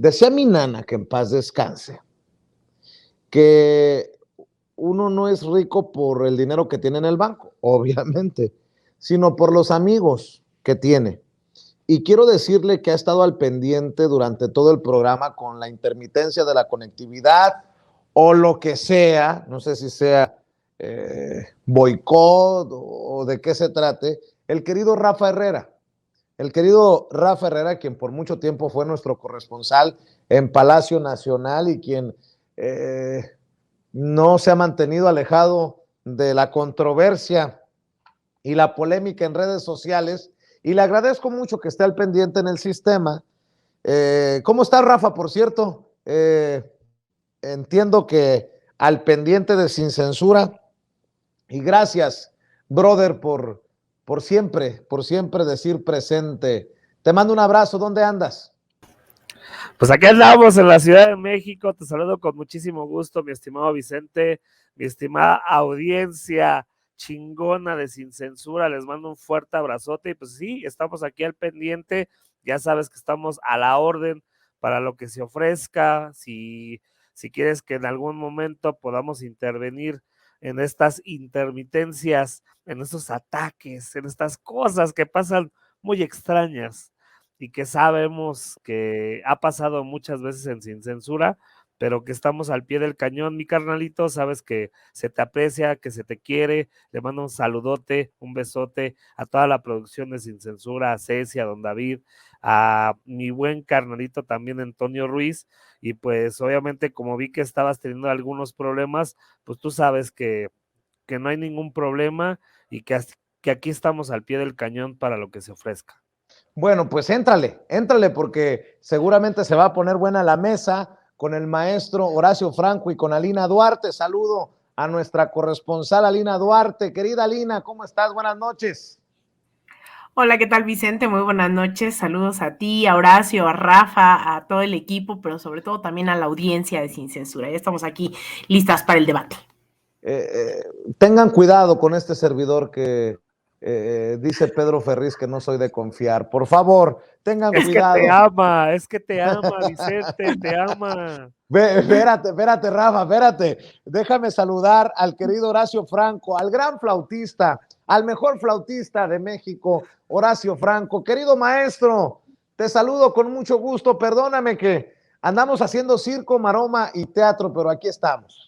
Decía mi nana, que en paz descanse, que uno no es rico por el dinero que tiene en el banco, obviamente, sino por los amigos que tiene. Y quiero decirle que ha estado al pendiente durante todo el programa con la intermitencia de la conectividad o lo que sea, no sé si sea boicot o de qué se trate, el querido Rafa Herrera. El querido Rafa Herrera, quien por mucho tiempo fue nuestro corresponsal en Palacio Nacional y quien no se ha mantenido alejado de la controversia y la polémica en redes sociales. Y le agradezco mucho que esté al pendiente en el sistema. ¿Cómo está Rafa, por cierto? Entiendo que al pendiente de Sin Censura. Y gracias, brother, por siempre decir presente. Te mando un abrazo. ¿Dónde andas? Pues aquí andamos en la Ciudad de México. Te saludo con muchísimo gusto, mi estimado Vicente, mi estimada audiencia chingona de Sin Censura. Les mando un fuerte abrazote y pues sí, estamos aquí al pendiente. Ya sabes que estamos a la orden para lo que se ofrezca. Si quieres que en algún momento podamos intervenir en estas intermitencias, en estos ataques, en estas cosas que pasan muy extrañas y que sabemos que ha pasado muchas veces en Sin Censura, pero que estamos al pie del cañón, mi carnalito, sabes que se te aprecia, que se te quiere. Le mando un saludote, un besote a toda la producción de Sin Censura, a Ceci, a don David, a mi buen carnalito también Antonio Ruiz, y pues obviamente como vi que estabas teniendo algunos problemas, pues tú sabes que no hay ningún problema y que aquí estamos al pie del cañón para lo que se ofrezca. Bueno, pues éntrale, porque seguramente se va a poner buena la mesa con el maestro Horacio Franco y con Alina Duarte. Saludo a nuestra corresponsal Alina Duarte. Querida Alina, ¿cómo estás? Buenas noches. Hola, ¿qué tal, Vicente? Muy buenas noches. Saludos a ti, a Horacio, a Rafa, a todo el equipo, pero sobre todo también a la audiencia de Sin Censura. Ya estamos aquí listas para el debate. Tengan cuidado con este servidor que dice Pedro Ferriz que no soy de confiar. Por favor, tengan cuidado. Es que te ama, Vicente, te ama. Espérate, Rafa, espérate. Déjame saludar al querido Horacio Franco, al gran flautista, al mejor flautista de México, Horacio Franco. Querido maestro, te saludo con mucho gusto. Perdóname que andamos haciendo circo, maroma y teatro, pero aquí estamos.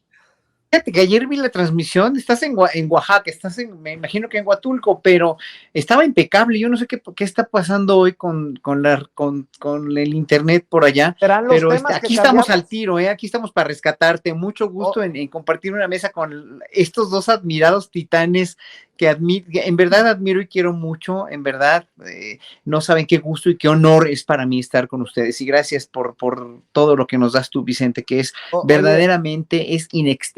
Fíjate que ayer vi la transmisión, estás en Oaxaca, me imagino que en Huatulco, pero estaba impecable. Yo no sé qué está pasando hoy con el internet por allá, pero aquí estamos al tiro, aquí estamos para rescatarte. Mucho gusto en compartir una mesa con estos dos admirados titanes que en verdad admiro y quiero mucho. En verdad, no saben qué gusto y qué honor es para mí estar con ustedes. Y gracias por todo lo que nos das tú, Vicente, que es verdaderamente,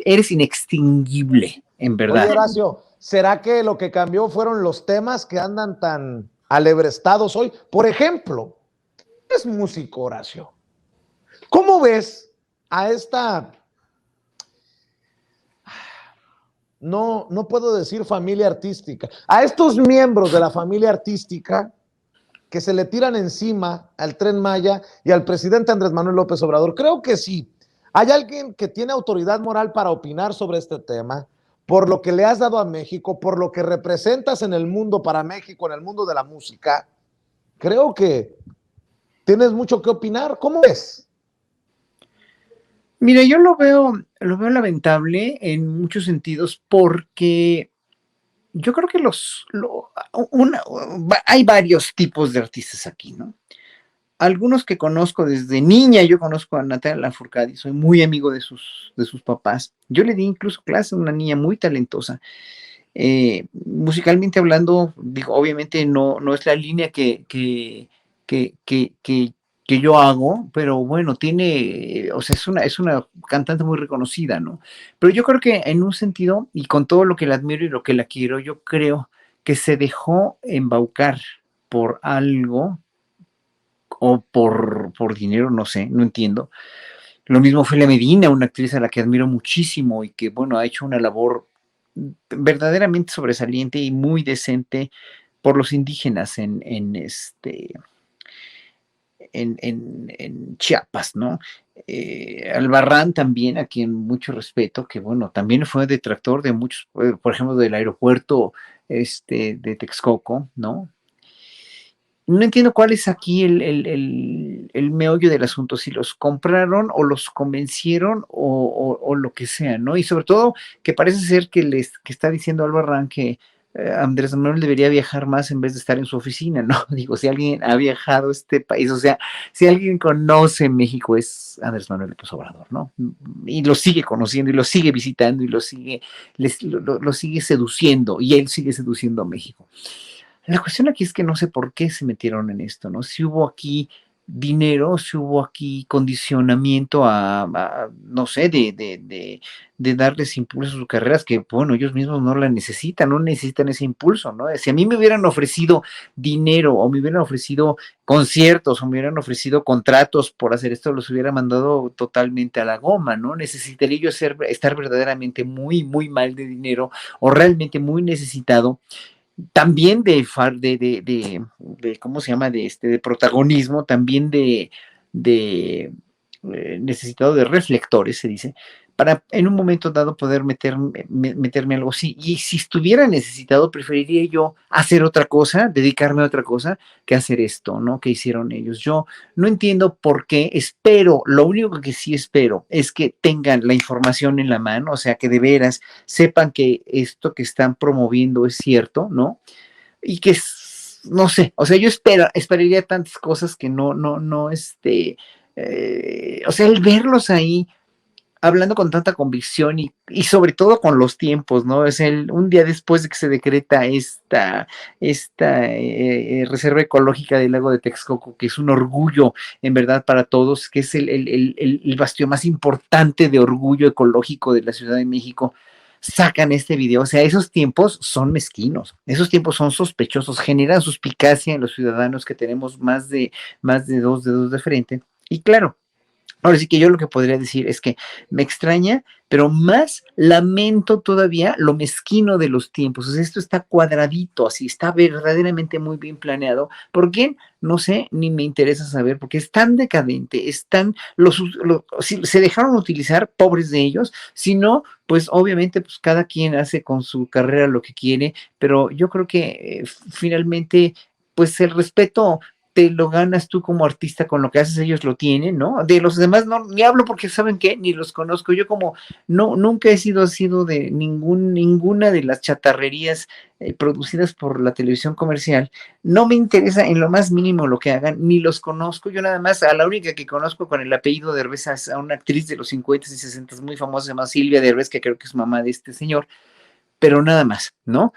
eres inextinguible, en verdad. Oye, Horacio, ¿será que lo que cambió fueron los temas que andan tan alebrestados hoy? Por ejemplo, es músico, Horacio. ¿Cómo ves a esta... No puedo decir familia artística, a estos miembros de la familia artística que se le tiran encima al Tren Maya y al presidente Andrés Manuel López Obrador? Creo que sí. ¿Hay alguien que tiene autoridad moral para opinar sobre este tema? Por lo que le has dado a México, por lo que representas en el mundo para México, en el mundo de la música, creo que tienes mucho que opinar. ¿Cómo ves? Mira, yo lo veo lamentable en muchos sentidos porque yo creo que hay varios tipos de artistas aquí, ¿no? Algunos que conozco desde niña, yo conozco a Natalia Lafourcade, soy muy amigo de sus papás. Yo le di incluso clase a una niña muy talentosa. Musicalmente hablando, digo, obviamente no es la línea que yo hago, pero bueno, o sea, es una cantante muy reconocida, ¿no? Pero yo creo que en un sentido, y con todo lo que la admiro y lo que la quiero, yo creo que se dejó embaucar por algo o por dinero, no sé, no entiendo. Lo mismo Ofelia Medina, una actriz a la que admiro muchísimo y que, bueno, ha hecho una labor verdaderamente sobresaliente y muy decente por los indígenas en Chiapas, ¿no? Albarrán también, a quien mucho respeto, que bueno, también fue detractor de muchos, por ejemplo, del aeropuerto de Texcoco, ¿no? No entiendo cuál es aquí el meollo del asunto, si los compraron o los convencieron o lo que sea, ¿no? Y sobre todo que parece ser que está diciendo Albarrán que Andrés Manuel debería viajar más en vez de estar en su oficina, ¿no? Digo, si alguien ha viajado a este país, o sea, si alguien conoce México es Andrés Manuel López Obrador, ¿no? Y lo sigue conociendo y lo sigue visitando y lo sigue seduciendo y él sigue seduciendo a México. La cuestión aquí es que no sé por qué se metieron en esto, ¿no? Si hubo aquí dinero, si hubo aquí condicionamiento no sé, de darles impulso a sus carreras, que bueno, ellos mismos no la necesitan, no necesitan ese impulso, ¿no? Si a mí me hubieran ofrecido dinero o me hubieran ofrecido conciertos o me hubieran ofrecido contratos por hacer esto, los hubiera mandado totalmente a la goma, ¿no? Necesitaría yo estar verdaderamente muy, muy mal de dinero o realmente muy necesitado también de ¿cómo se llama? De protagonismo, también de necesitado de reflectores, se dice, para en un momento dado poder meterme algo así. Y si estuviera necesitado, preferiría yo hacer otra cosa, dedicarme a otra cosa, que hacer esto, ¿no? Que hicieron ellos. Yo no entiendo por qué, espero, lo único que sí espero es que tengan la información en la mano, o sea, que de veras sepan que esto que están promoviendo es cierto, ¿no? Y que, no sé, o sea, yo esperaría tantas cosas que no, o sea, el verlos ahí hablando con tanta convicción y sobre todo con los tiempos, ¿no? Es un día después de que se decreta esta reserva ecológica del lago de Texcoco, que es un orgullo en verdad para todos, que es el bastión más importante de orgullo ecológico de la Ciudad de México, sacan este video. O sea, esos tiempos son mezquinos, esos tiempos son sospechosos, generan suspicacia en los ciudadanos que tenemos más de 2 dedos de frente. Y claro, ahora sí que yo lo que podría decir es que me extraña, pero más lamento todavía lo mezquino de los tiempos. O sea, esto está cuadradito, así está verdaderamente muy bien planeado. ¿Por qué? No sé, ni me interesa saber, porque es tan decadente, si se dejaron utilizar, pobres de ellos, si no, pues obviamente pues cada quien hace con su carrera lo que quiere, pero yo creo que finalmente pues el respeto te lo ganas tú como artista con lo que haces, ellos lo tienen, ¿no? De los demás no, ni hablo porque saben qué, ni los conozco. Yo como nunca he sido de ninguna de las chatarrerías producidas por la televisión comercial, no me interesa en lo más mínimo lo que hagan, ni los conozco. Yo nada más, a la única que conozco con el apellido de Derbez, a una actriz de los 50 y 60 muy famosa, se llama Silvia Derbez, que creo que es mamá de este señor, pero nada más, ¿no?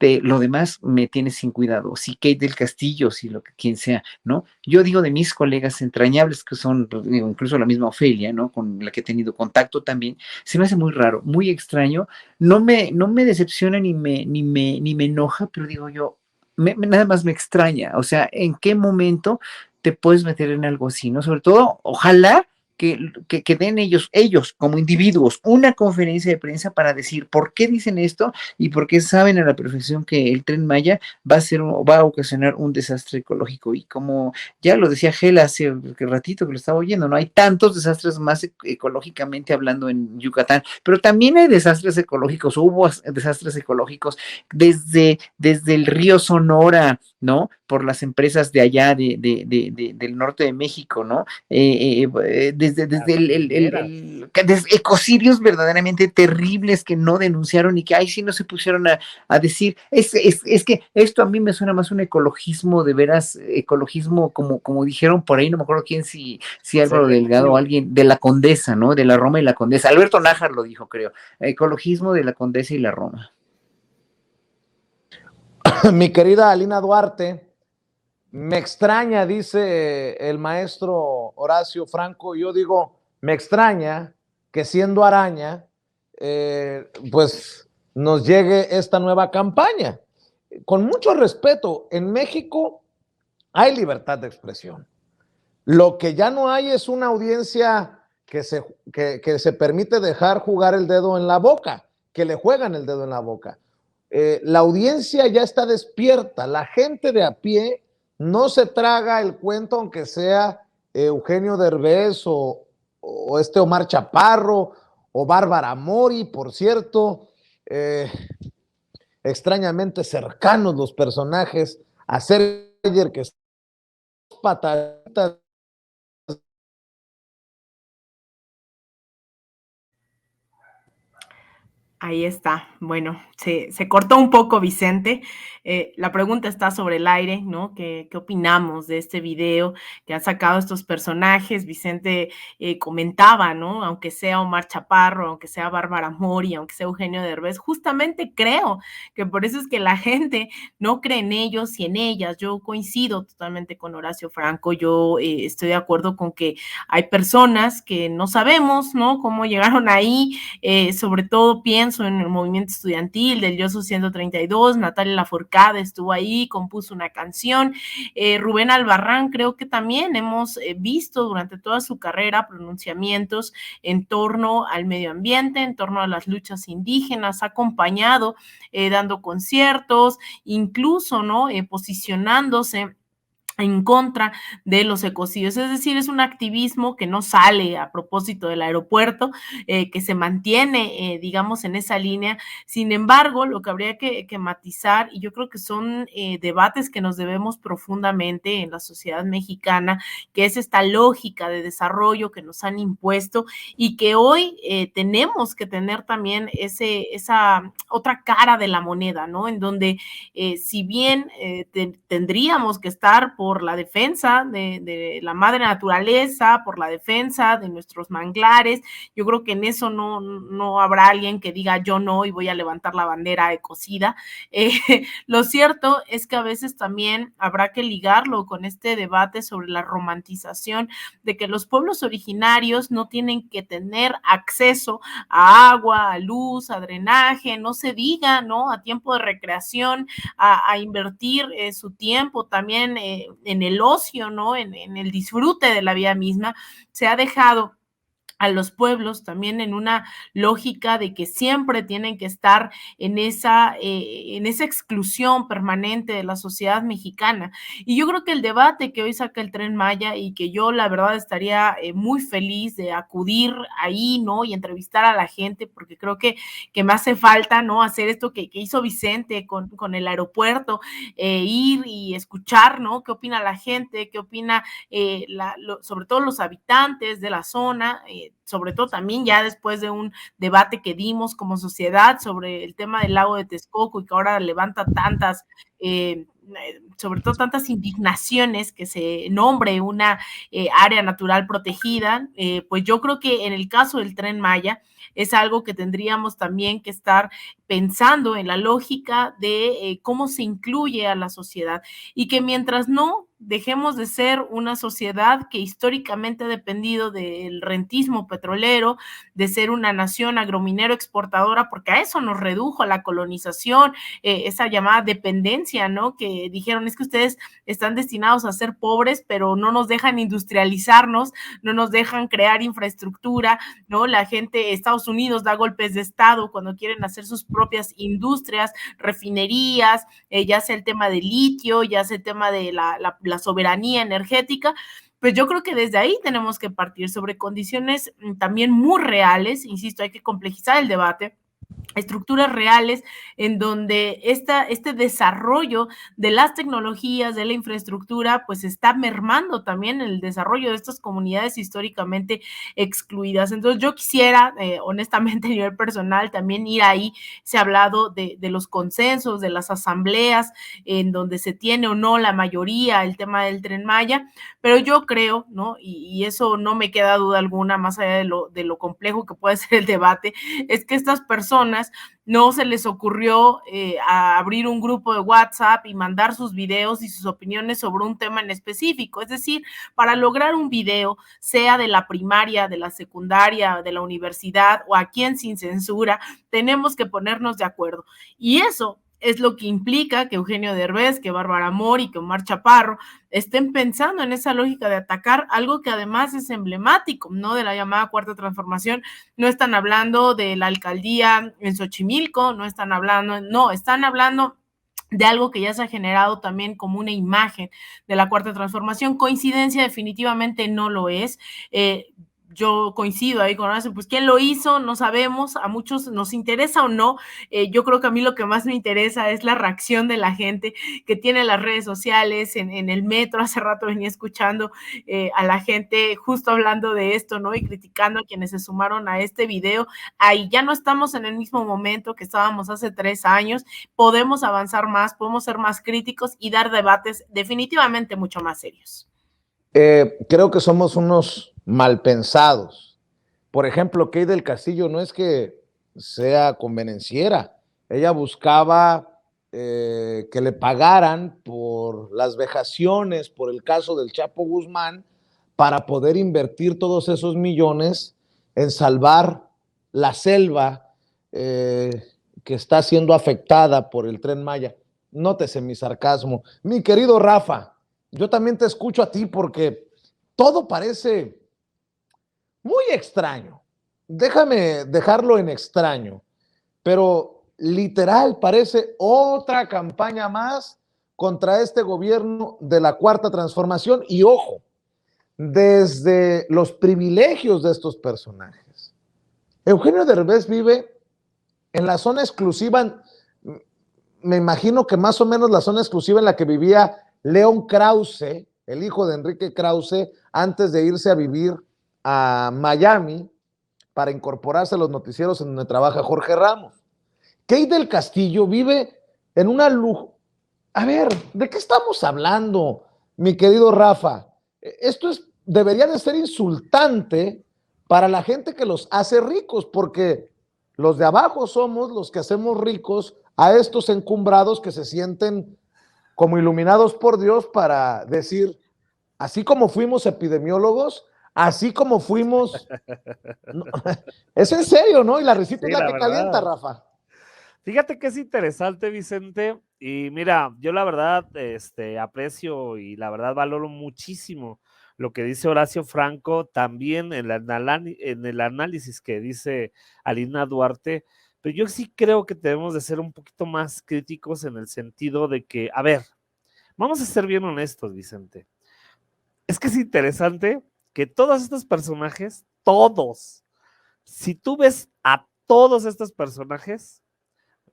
Lo demás me tiene sin cuidado, si Kate del Castillo, si lo que quien sea, ¿no? Yo digo de mis colegas entrañables que son, pues, digo, incluso la misma Ofelia, ¿no? Con la que he tenido contacto también, se me hace muy raro, muy extraño, no me decepciona ni me enoja, pero digo yo, nada más me extraña, o sea, ¿en qué momento te puedes meter en algo así, ¿no? Sobre todo, ojalá que den ellos como individuos una conferencia de prensa para decir por qué dicen esto y por qué saben a la perfección que el Tren Maya va a ocasionar un desastre ecológico. Y como ya lo decía Gela hace un ratito que lo estaba oyendo, no hay tantos desastres más ecológicamente hablando en Yucatán, pero también hay desastres ecológicos, hubo desastres ecológicos desde el río Sonora, ¿no? Por las empresas de allá del norte de México, ¿no? Desde ecocidios verdaderamente terribles que no denunciaron y que ahí sí no se pusieron a decir, es que esto a mí me suena más un ecologismo de veras, ecologismo como dijeron por ahí, no me acuerdo quién, si Álvaro Delgado o alguien, de la Condesa, ¿no? De la Roma y la Condesa, Alberto Nájar lo dijo, creo, ecologismo de la Condesa y la Roma. Mi querida Alina Duarte, me extraña, dice el maestro Horacio Franco. Yo digo, me extraña que siendo araña, pues nos llegue esta nueva campaña. Con mucho respeto, en México hay libertad de expresión. Lo que ya no hay es una audiencia que se permite dejar jugar el dedo en la boca, que le juegan el dedo en la boca. La audiencia ya está despierta, la gente de a pie no se traga el cuento, aunque sea Eugenio Derbez o este Omar Chaparro o Bárbara Mori, por cierto, extrañamente cercanos los personajes a ser que es pataditas. Ahí está. Bueno, se cortó un poco, Vicente. La pregunta está sobre el aire, ¿no? ¿Qué opinamos de este video que han sacado estos personajes? Vicente comentaba, ¿no? Aunque sea Omar Chaparro, aunque sea Bárbara Mori, aunque sea Eugenio Derbez, justamente creo que por eso es que la gente no cree en ellos y en ellas. Yo coincido totalmente con Horacio Franco. Yo estoy de acuerdo con que hay personas que no sabemos, ¿no? Cómo llegaron ahí. Sobre todo pienso en el movimiento estudiantil del Yoso 132, Natalia Lafourcade estuvo ahí, compuso una canción, Rubén Albarrán creo que también hemos visto durante toda su carrera pronunciamientos en torno al medio ambiente, en torno a las luchas indígenas, ha acompañado dando conciertos, incluso, ¿no? Posicionándose en contra de los ecocidios, es decir, es un activismo que no sale a propósito del aeropuerto, que se mantiene, digamos, en esa línea. Sin embargo, lo que habría que matizar, y yo creo que son debates que nos debemos profundamente en la sociedad mexicana, que es esta lógica de desarrollo que nos han impuesto y que hoy tenemos que tener también esa otra cara de la moneda, ¿no? En donde si bien tendríamos que estar por la defensa de la madre naturaleza, por la defensa de nuestros manglares, yo creo que en eso no habrá alguien que diga yo no y voy a levantar la bandera ecocida. Lo cierto es que a veces también habrá que ligarlo con este debate sobre la romantización de que los pueblos originarios no tienen que tener acceso a agua, a luz, a drenaje, no se diga, ¿no? A tiempo de recreación, a invertir su tiempo también en el ocio, ¿no? En el disfrute de la vida misma. Se ha dejado a los pueblos también en una lógica de que siempre tienen que estar en esa exclusión permanente de la sociedad mexicana. Y yo creo que el debate que hoy saca el Tren Maya y que yo la verdad estaría muy feliz de acudir ahí, ¿no? Y entrevistar a la gente, porque creo que me hace falta, ¿no? Hacer esto que hizo Vicente con el aeropuerto, ir y escuchar, ¿no? ¿Qué opina la gente? ¿Qué opina sobre todo los habitantes de la zona? Sobre todo también ya después de un debate que dimos como sociedad sobre el tema del lago de Texcoco y que ahora levanta tantas, sobre todo tantas indignaciones que se nombre una área natural protegida, pues yo creo que en el caso del Tren Maya es algo que tendríamos también que estar pensando en la lógica de cómo se incluye a la sociedad y que mientras no dejemos de ser una sociedad que históricamente ha dependido del rentismo petrolero, de ser una nación agrominero exportadora, porque a eso nos redujo la colonización, esa llamada dependencia, ¿no? Que dijeron, es que ustedes están destinados a ser pobres, pero no nos dejan industrializarnos, no nos dejan crear infraestructura, ¿no? La gente, Estados Unidos da golpes de Estado cuando quieren hacer sus propias industrias, refinerías, ya sea el tema del litio, ya sea el tema de la soberanía energética, pues yo creo que desde ahí tenemos que partir sobre condiciones también muy reales, insisto, hay que complejizar el debate, estructuras reales en donde este desarrollo de las tecnologías, de la infraestructura, pues está mermando también el desarrollo de estas comunidades históricamente excluidas. Entonces yo quisiera, honestamente a nivel personal, también ir ahí. Se ha hablado de los consensos, de las asambleas, en donde se tiene o no la mayoría, el tema del Tren Maya, pero yo creo, ¿no? Y eso no me queda duda alguna, más allá de lo complejo que puede ser el debate, es que estas personas no se les ocurrió a abrir un grupo de WhatsApp y mandar sus videos y sus opiniones sobre un tema en específico. Es decir, para lograr un video, sea de la primaria, de la secundaria, de la universidad o aquí en Sin Censura, tenemos que ponernos de acuerdo. Y eso es lo que implica que Eugenio Derbez, que Bárbara Mori, que Omar Chaparro estén pensando en esa lógica de atacar algo que además es emblemático, ¿no? De la llamada Cuarta Transformación. No están hablando de la alcaldía en Xochimilco, están hablando de algo que ya se ha generado también como una imagen de la Cuarta Transformación. Coincidencia definitivamente no lo es. Yo coincido ahí con Horacio, pues quién lo hizo, no sabemos, a muchos nos interesa o no. Yo creo que a mí lo que más me interesa es la reacción de la gente que tiene las redes sociales, en el metro. Hace rato venía escuchando a la gente justo hablando de esto, ¿no? Y criticando a quienes se sumaron a este video. Ahí ya no estamos en el mismo momento que estábamos hace 3 años, podemos avanzar más, podemos ser más críticos y dar debates definitivamente mucho más serios. Creo que somos unos malpensados. Por ejemplo, Kay del Castillo no es que sea convenenciera, ella buscaba que le pagaran por las vejaciones, por el caso del Chapo Guzmán, para poder invertir todos esos millones en salvar la selva que está siendo afectada por el Tren Maya. Nótese mi sarcasmo. Mi querido Rafa, yo también te escucho a ti porque todo parece muy extraño. Déjame dejarlo en extraño, pero literal parece otra campaña más contra este gobierno de la Cuarta Transformación. Y ojo, desde los privilegios de estos personajes. Eugenio Derbez vive en la zona exclusiva, me imagino que más o menos la zona exclusiva en la que vivía León Krause, el hijo de Enrique Krause, antes de irse a vivir a Miami para incorporarse a los noticieros en donde trabaja Jorge Ramos. Kay del Castillo vive en una lujo. A ver, ¿de qué estamos hablando, mi querido Rafa? Esto debería de ser insultante para la gente que los hace ricos, porque los de abajo somos los que hacemos ricos a estos encumbrados que se sienten como iluminados por Dios para decir, así como fuimos epidemiólogos, así como fuimos... No, es en serio, ¿no? Y la risita sí, es la que verdad calienta, Rafa. Fíjate que es interesante, Vicente, y mira, yo la verdad aprecio y la verdad valoro muchísimo lo que dice Horacio Franco, también en el análisis que dice Alina Duarte, pero yo sí creo que debemos de ser un poquito más críticos en el sentido de que, a ver, vamos a ser bien honestos, Vicente. Es que es interesante que todos estos personajes, todos, si tú ves a todos estos personajes,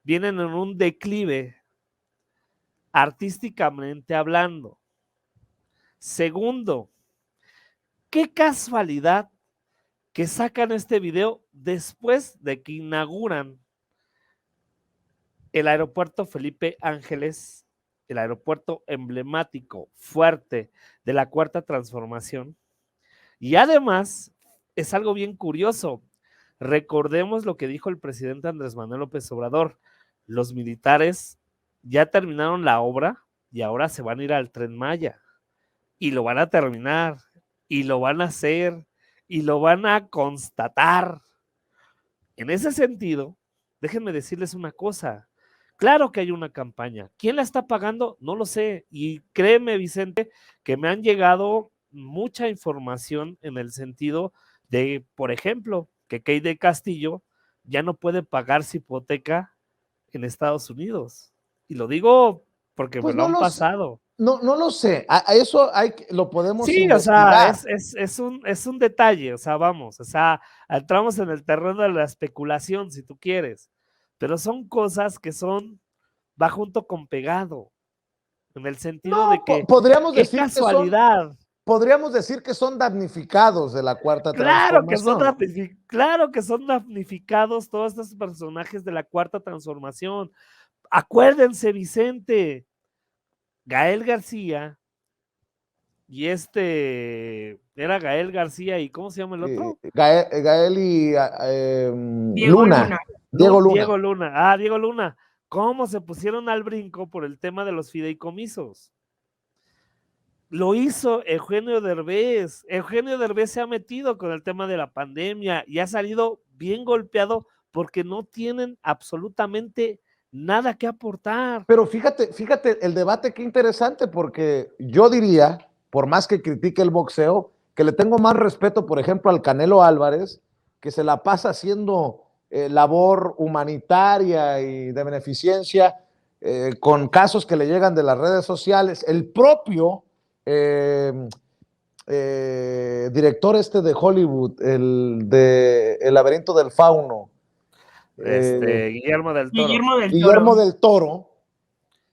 vienen en un declive artísticamente hablando. Segundo, qué casualidad que sacan este video después de que inauguran el aeropuerto Felipe Ángeles, el aeropuerto emblemático, fuerte de la Cuarta Transformación. Y además, es algo bien curioso. Recordemos lo que dijo el presidente Andrés Manuel López Obrador. Los militares ya terminaron la obra y ahora se van a ir al Tren Maya. Y lo van a terminar, y lo van a hacer, y lo van a constatar. En ese sentido, déjenme decirles una cosa. Claro que hay una campaña. ¿Quién la está pagando? No lo sé. Y créeme, Vicente, que me han llegado mucha información en el sentido de, por ejemplo, que Kay del Castillo ya no puede pagar su hipoteca en Estados Unidos. Y lo digo porque pues me lo han pasado. No lo sé, a eso lo podemos investigar. Sí, o sea, es un detalle, o sea, vamos, o sea, entramos en el terreno de la especulación, si tú quieres, pero son cosas que son va junto con pegado, en el sentido de que podríamos qué decir casualidad. Podríamos decir que son damnificados de la Cuarta Transformación. Claro que son damnificados todos estos personajes de la Cuarta Transformación. Acuérdense, Vicente, Gael García y era Gael García y ¿cómo se llama el otro? Gael y Diego Luna. Diego Luna. Diego Luna. ¿Cómo se pusieron al brinco por el tema de los fideicomisos? Lo hizo Eugenio Derbez. Eugenio Derbez se ha metido con el tema de la pandemia y ha salido bien golpeado porque no tienen absolutamente nada que aportar. Pero fíjate el debate, qué interesante, porque yo diría, por más que critique el boxeo, que le tengo más respeto, por ejemplo, al Canelo Álvarez, que se la pasa haciendo labor humanitaria y de beneficencia con casos que le llegan de las redes sociales. El propio director de Hollywood, el de El laberinto del fauno, Guillermo del Toro. Guillermo del Toro,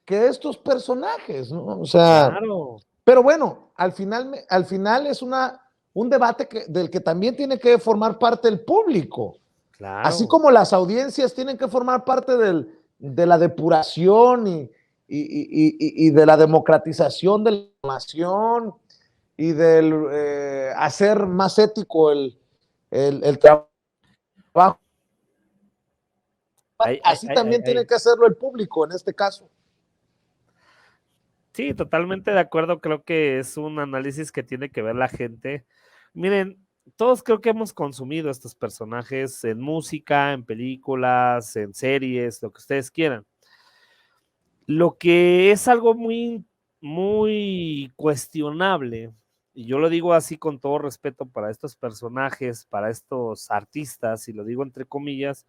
que estos personajes, ¿no? O sea, claro. Pero bueno, al final es un debate del que también tiene que formar parte el público. Claro. Así como las audiencias tienen que formar parte de la depuración y de la democratización de la información y del hacer más ético el trabajo. Así también tiene que hacerlo el público en este caso. Sí, totalmente de acuerdo. Creo que es un análisis que tiene que ver la gente. Miren, todos creo que hemos consumido estos personajes en música, en películas, en series, lo que ustedes quieran. Lo que es algo muy, muy cuestionable, y yo lo digo así con todo respeto para estos personajes, para estos artistas, y lo digo entre comillas,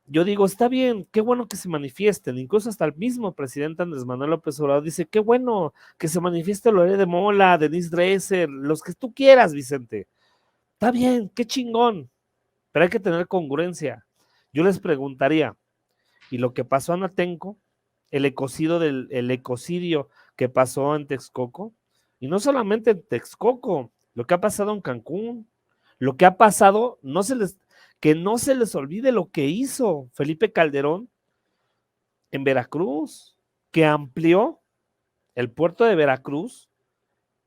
yo digo, está bien, qué bueno que se manifiesten, incluso hasta el mismo presidente Andrés Manuel López Obrador dice, qué bueno que se manifieste Loret de Mola, Denise Dresser, los que tú quieras, Vicente. Está bien, qué chingón, pero hay que tener congruencia. Yo les preguntaría, ¿y lo que pasó en Atenco? El ecocidio que pasó en Texcoco, y no solamente en Texcoco, lo que ha pasado en Cancún, lo que ha pasado, que no se les olvide lo que hizo Felipe Calderón en Veracruz, que amplió el puerto de Veracruz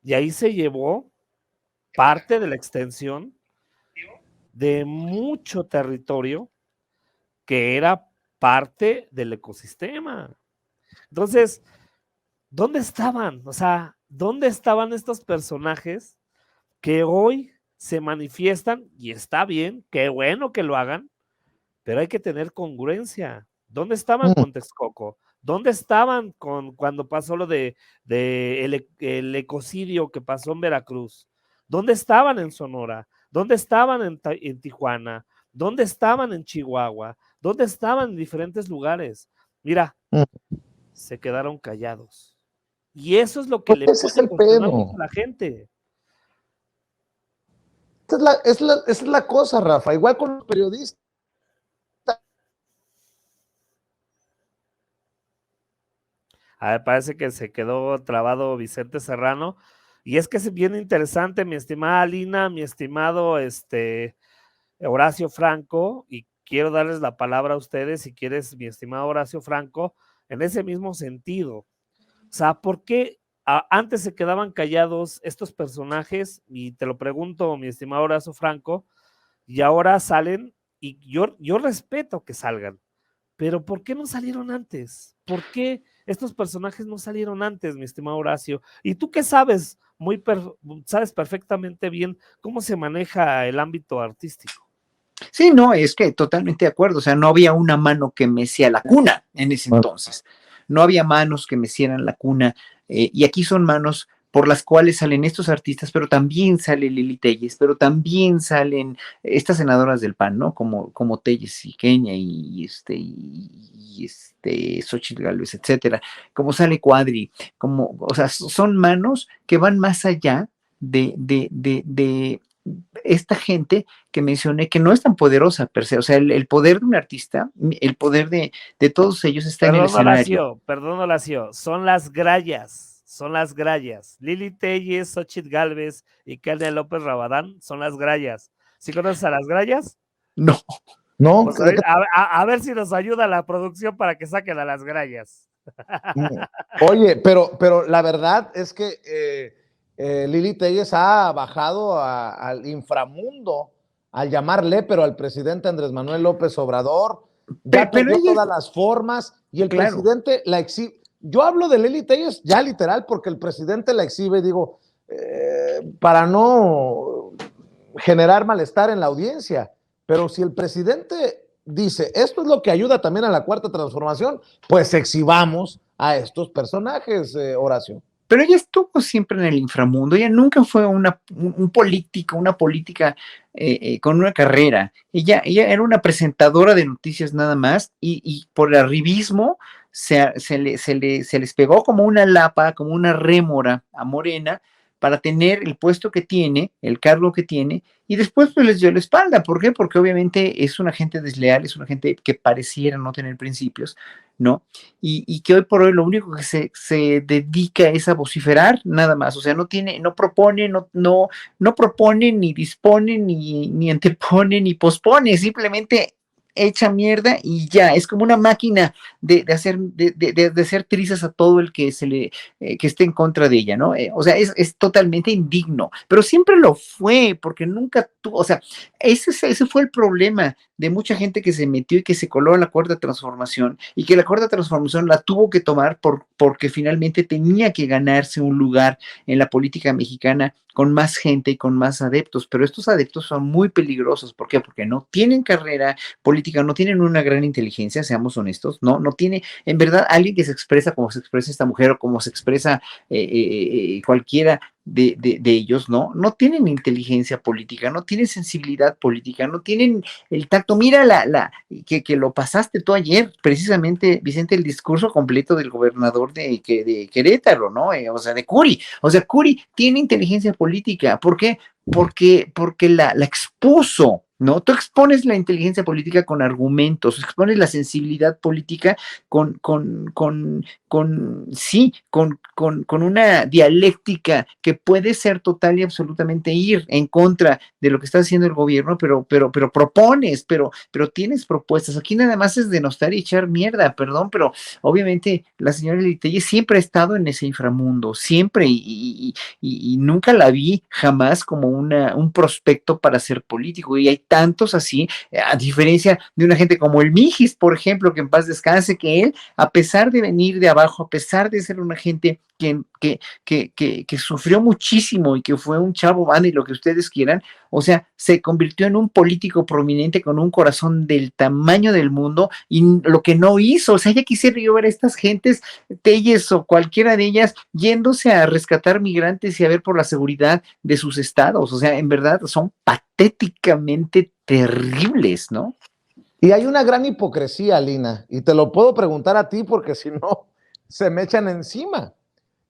y ahí se llevó parte de la extensión de mucho territorio que era parte del ecosistema. Entonces, ¿dónde estaban? O sea, ¿dónde estaban estos personajes que hoy se manifiestan? Y está bien, qué bueno que lo hagan, pero hay que tener congruencia. ¿Dónde estaban con Texcoco? ¿Dónde estaban cuando pasó lo de el ecocidio que pasó en Veracruz? ¿Dónde estaban en Sonora? ¿Dónde estaban en Tijuana? ¿Dónde estaban en Chihuahua? ¿Dónde estaban en diferentes lugares? Mira, se quedaron callados. Y eso es lo que le puede cuestionar mucho a la gente. Esa es la cosa, Rafa. Igual con los periodistas. A ver, parece que se quedó trabado Vicente Serrano. Y es que es bien interesante, mi estimada Lina, mi estimado Horacio Franco, y quiero darles la palabra a ustedes, si quieres, mi estimado Horacio Franco, en ese mismo sentido. O sea, ¿por qué antes se quedaban callados estos personajes? Y te lo pregunto, mi estimado Horacio Franco, y ahora salen, y yo respeto que salgan, pero ¿por qué no salieron antes? ¿Por qué estos personajes no salieron antes, mi estimado Horacio? Y tú que sabes, sabes perfectamente bien cómo se maneja el ámbito artístico. Sí, no, es que totalmente de acuerdo, o sea, no había una mano que mecía la cuna en ese entonces, no había manos que mecieran la cuna, y aquí son manos por las cuales salen estos artistas, pero también sale Lili Telles, pero también salen estas senadoras del PAN, ¿no? Como Telles y Kenia y Xochitl Gálvez, etcétera, como sale Cuadri, o sea, son manos que van más allá de esta gente que mencioné, que no es tan poderosa per se, o sea, el poder de un artista, el poder de todos ellos está en el escenario. Perdón, Horacio, son las grallas. Lili Telles, Xochitl Gálvez y Kenia López Rabadán son las grallas. ¿Sí conoces a las grallas? No. Pues a ver si nos ayuda la producción para que saquen a las grallas. Oye, pero la verdad es que Lili Telles ha bajado al inframundo al llamar lépero al presidente Andrés Manuel López Obrador, ya perdió todas las formas y el presidente la exhibe. Yo hablo de Lili Telles ya literal porque el presidente la exhibe, digo, para no generar malestar en la audiencia, pero si el presidente dice, esto es lo que ayuda también a la cuarta transformación, pues exhibamos a estos personajes, Horacio. Pero ella estuvo siempre en el inframundo, ella nunca fue una política con una carrera, ella era una presentadora de noticias nada más y por arribismo se les pegó como una lapa, como una rémora a Morena para tener el puesto que tiene, el cargo que tiene, y después pues les dio la espalda. ¿Por qué? Porque obviamente es una gente desleal, es una gente que pareciera no tener principios, ¿no? Y que hoy por hoy lo único que se dedica es a vociferar, nada más. O sea, no propone, no propone, ni dispone, ni antepone, ni pospone, simplemente hecha mierda y ya, es como una máquina de hacer trizas a todo el que que esté en contra de ella, ¿no? O sea, es totalmente indigno, pero siempre lo fue, porque nunca tuvo, o sea, ese fue el problema de mucha gente que se metió y que se coló a la cuarta transformación, y que la cuarta transformación la tuvo que tomar porque finalmente tenía que ganarse un lugar en la política mexicana con más gente y con más adeptos, pero estos adeptos son muy peligrosos. ¿Por qué? Porque no tienen carrera política, no tienen una gran inteligencia, seamos honestos, no tiene, en verdad, alguien que se expresa como se expresa esta mujer o como se expresa cualquiera de ellos, no tienen inteligencia política, no tienen sensibilidad política, no tienen el tacto. Mira que lo pasaste tú ayer, precisamente, Vicente, el discurso completo del gobernador de Querétaro, ¿no? O sea, de Curi. O sea, Curi tiene inteligencia política. ¿Por qué? Porque la expuso, ¿no? Tú expones la inteligencia política con argumentos, expones la sensibilidad política con una dialéctica que puede ser total y absolutamente ir en contra de lo que está haciendo el gobierno, pero propones, pero tienes propuestas. Aquí nada más es denostar y echar mierda, perdón, pero obviamente la señora Lili Telles siempre ha estado en ese inframundo, siempre, y nunca la vi jamás como un prospecto para ser político, y hay tantos así, a diferencia de una gente como el Mijis, por ejemplo, que en paz descanse, que él, a pesar de venir de abajo, a pesar de ser una gente que sufrió muchísimo y que fue un chavo banda y lo que ustedes quieran, o sea, se convirtió en un político prominente con un corazón del tamaño del mundo, y lo que no hizo, o sea, ya quisiera yo ver a estas gentes, Telles o cualquiera de ellas, yéndose a rescatar migrantes y a ver por la seguridad de sus estados. O sea, en verdad son patéticamente terribles, ¿no? Y hay una gran hipocresía, Lina, y te lo puedo preguntar a ti porque si no, se me echan encima.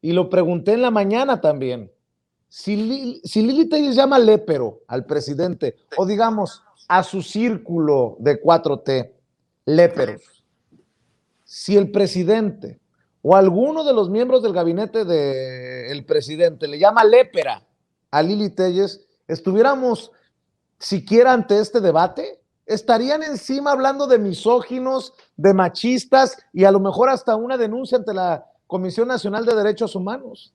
Y lo pregunté en la mañana también. Si Lili Telles llama lépero al presidente, o digamos a su círculo de 4T, léperos, si el presidente o alguno de los miembros del gabinete del presidente le llama lépera a Lili Telles, estuviéramos siquiera ante este debate, estarían encima hablando de misóginos, de machistas y a lo mejor hasta una denuncia ante la Comisión Nacional de Derechos Humanos.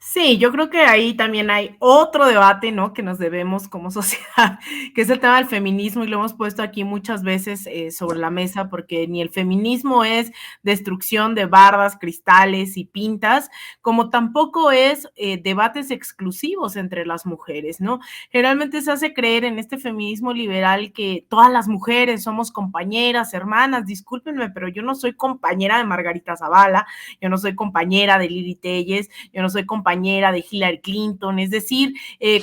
Sí, yo creo que ahí también hay otro debate, ¿no? Que nos debemos como sociedad, que es el tema del feminismo, y lo hemos puesto aquí muchas veces sobre la mesa, porque ni el feminismo es destrucción de bardas, cristales y pintas, como tampoco es debates exclusivos entre las mujeres, ¿no? Generalmente se hace creer en este feminismo liberal que todas las mujeres somos compañeras, hermanas. Discúlpenme, pero yo no soy compañera de Margarita Zavala, yo no soy compañera de Lili Telles, yo no soy compañera de Hillary Clinton. Es decir,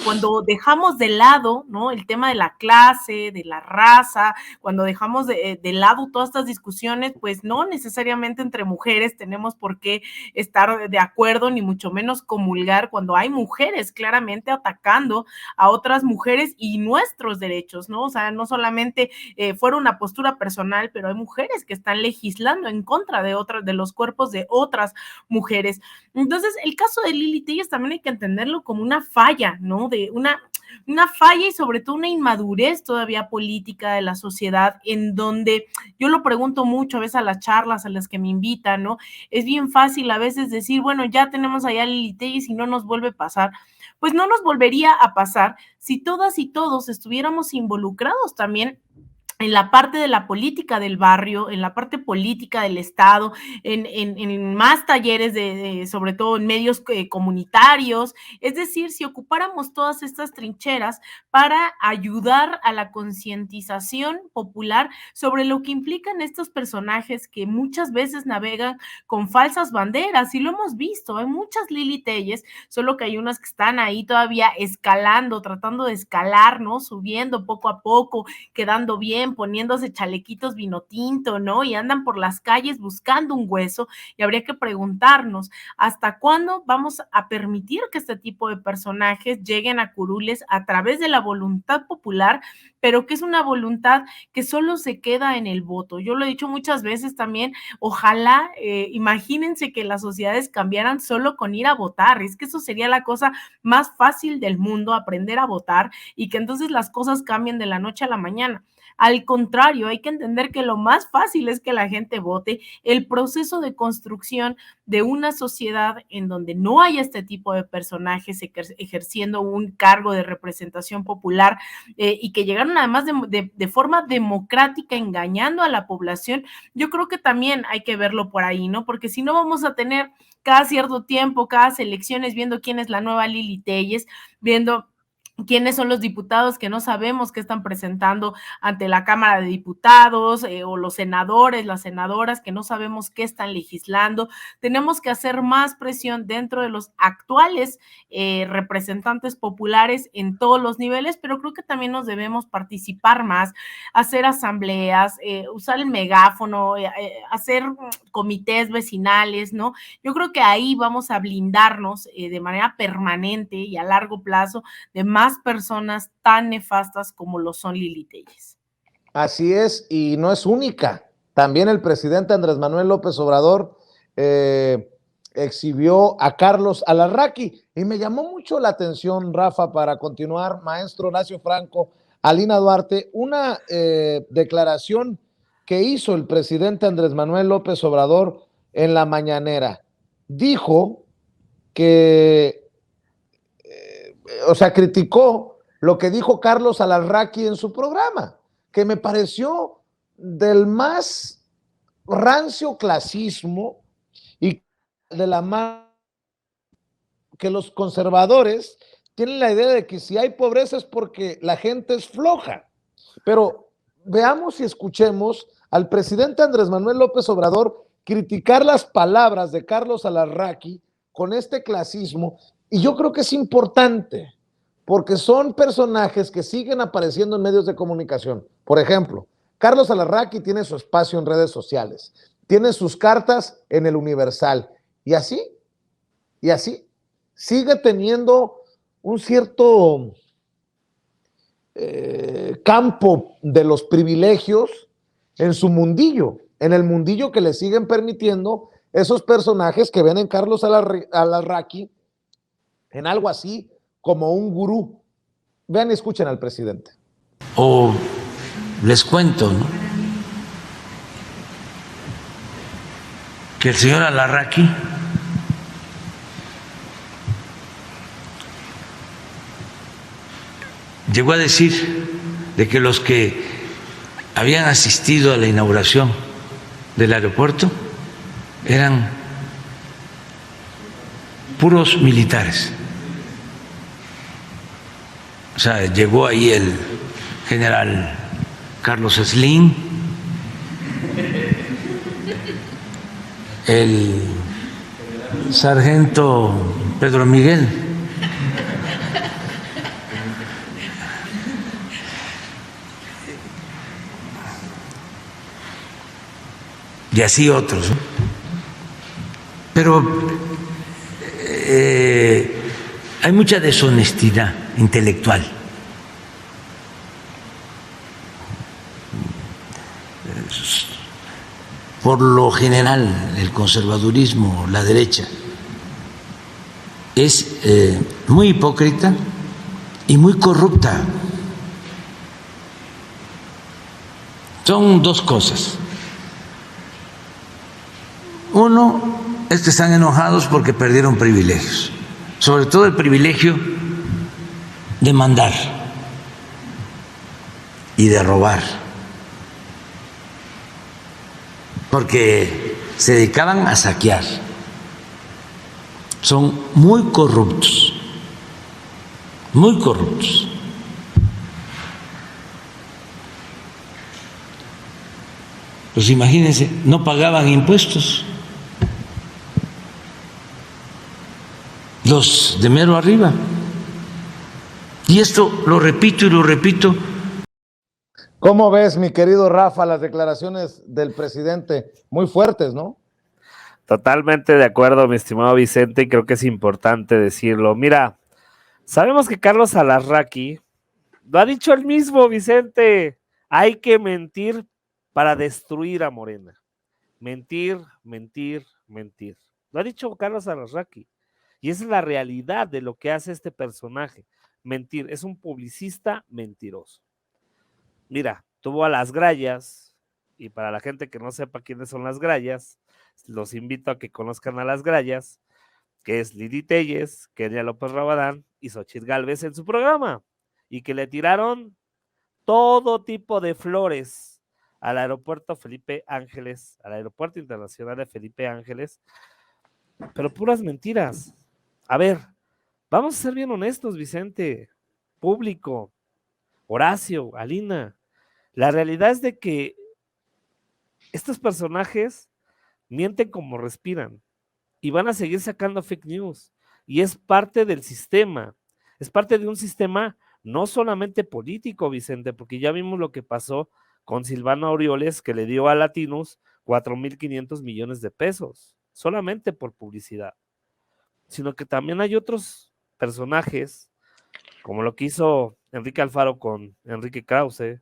cuando dejamos de lado, ¿no?, el tema de la clase, de la raza, cuando dejamos de lado todas estas discusiones, pues no necesariamente entre mujeres tenemos por qué estar de acuerdo, ni mucho menos comulgar cuando hay mujeres claramente atacando a otras mujeres y nuestros derechos, ¿no? O sea, no solamente fuera una postura personal, pero hay mujeres que están legislando en contra de los cuerpos de otras mujeres. Entonces, el caso de Lili Telles también hay que entenderlo como una falla, ¿no? De una falla y sobre todo una inmadurez todavía política de la sociedad, en donde yo lo pregunto mucho a veces a las charlas a las que me invitan, ¿no? Es bien fácil a veces decir, bueno, ya tenemos allá a Lili Telles y no nos vuelve a pasar. Pues no nos volvería a pasar si todas y todos estuviéramos involucrados también en la parte de la política del barrio, en la parte política del Estado, en más talleres, sobre todo en medios comunitarios. Es decir, si ocupáramos todas estas trincheras para ayudar a la concientización popular sobre lo que implican estos personajes que muchas veces navegan con falsas banderas, y lo hemos visto, hay muchas Lili Telles, solo que hay unas que están ahí todavía escalando, tratando de escalar, ¿no? Subiendo poco a poco, quedando bien, siguen poniéndose chalequitos vino tinto, ¿no? Y andan por las calles buscando un hueso, y habría que preguntarnos, ¿hasta cuándo vamos a permitir que este tipo de personajes lleguen a curules a través de la voluntad popular, pero que es una voluntad que solo se queda en el voto? Yo lo he dicho muchas veces también, ojalá, imagínense que las sociedades cambiaran solo con ir a votar, es que eso sería la cosa más fácil del mundo, aprender a votar, y que entonces las cosas cambien de la noche a la mañana. Al contrario, hay que entender que lo más fácil es que la gente vote. El proceso de construcción de una sociedad en donde no haya este tipo de personajes ejerciendo un cargo de representación popular, y que llegaron además de forma democrática engañando a la población, yo creo que también hay que verlo por ahí, ¿no? Porque si no, vamos a tener cada cierto tiempo, cada elecciones, viendo quién es la nueva Lili Téllez, viendo quiénes son los diputados que no sabemos qué están presentando ante la Cámara de Diputados, o los senadores, las senadoras que no sabemos qué están legislando. Tenemos que hacer más presión dentro de los actuales representantes populares en todos los niveles, pero creo que también nos debemos participar más, hacer asambleas, usar el megáfono, hacer comités vecinales, ¿no? Yo creo que ahí vamos a blindarnos de manera permanente y a largo plazo de más personas tan nefastas como lo son Lili Téllez. Así es, y no es única. También el presidente Andrés Manuel López Obrador exhibió a Carlos Alarraqui, y me llamó mucho la atención, Rafa, para continuar, maestro Horacio Franco, Alina Duarte, una declaración que hizo el presidente Andrés Manuel López Obrador en la mañanera. Dijo que criticó lo que dijo Carlos Alarraqui en su programa, que me pareció del más rancio clasismo y de la más que los conservadores tienen la idea de que si hay pobreza es porque la gente es floja. Pero veamos y escuchemos al presidente Andrés Manuel López Obrador criticar las palabras de Carlos Alarraqui con este clasismo. Y yo creo que es importante, porque son personajes que siguen apareciendo en medios de comunicación. Por ejemplo, Carlos Alarraqui tiene su espacio en redes sociales, tiene sus cartas en el Universal, y así, sigue teniendo un cierto campo de los privilegios en su mundillo, en el mundillo que le siguen permitiendo esos personajes que ven en Carlos Alarraqui en algo así como un gurú. Vean y escuchen al presidente. O les cuento, ¿no?, que el señor Alarraqui llegó a decir de que los que habían asistido a la inauguración del aeropuerto eran puros militares. O sea, llegó ahí el general Carlos Slim, el sargento Pedro Miguel, y así otros, ¿no? Pero hay mucha deshonestidad intelectual. Por lo general, el conservadurismo, la derecha, es muy hipócrita y muy corrupta. Son dos cosas. Uno es que están enojados porque perdieron privilegios, sobre todo el privilegio de mandar y de robar, porque se dedicaban a saquear. Son muy corruptos, muy corruptos. Pues imagínense, no pagaban impuestos los de mero arriba. Y esto lo repito y lo repito. ¿Cómo ves, mi querido Rafa, las declaraciones del presidente? Muy fuertes, ¿no? Totalmente de acuerdo, mi estimado Vicente, y creo que es importante decirlo. Mira, sabemos que Carlos Alarraqui lo ha dicho él mismo, Vicente, hay que mentir para destruir a Morena. Mentir, mentir, mentir. Lo ha dicho Carlos Alarraqui. Y esa es la realidad de lo que hace este personaje. Mentir. Es un publicista mentiroso. Mira, tuvo a Las Grallas, y para la gente que no sepa quiénes son Las Grallas, los invito a que conozcan a Las Grallas, que es Lili Telles, Kenia López Rabadán y Xochitl Gálvez en su programa, y que le tiraron todo tipo de flores al aeropuerto Felipe Ángeles, al aeropuerto internacional de Felipe Ángeles, pero puras mentiras. A ver, vamos a ser bien honestos, Vicente, público, Horacio, Alina. La realidad es de que estos personajes mienten como respiran y van a seguir sacando fake news, y es parte del sistema, es parte de un sistema no solamente político, Vicente, porque ya vimos lo que pasó con Silvano Aureoles, que le dio a Latinus 4,500 millones de pesos, solamente por publicidad, sino que también hay otros personajes, como lo que hizo Enrique Alfaro con Enrique Krause,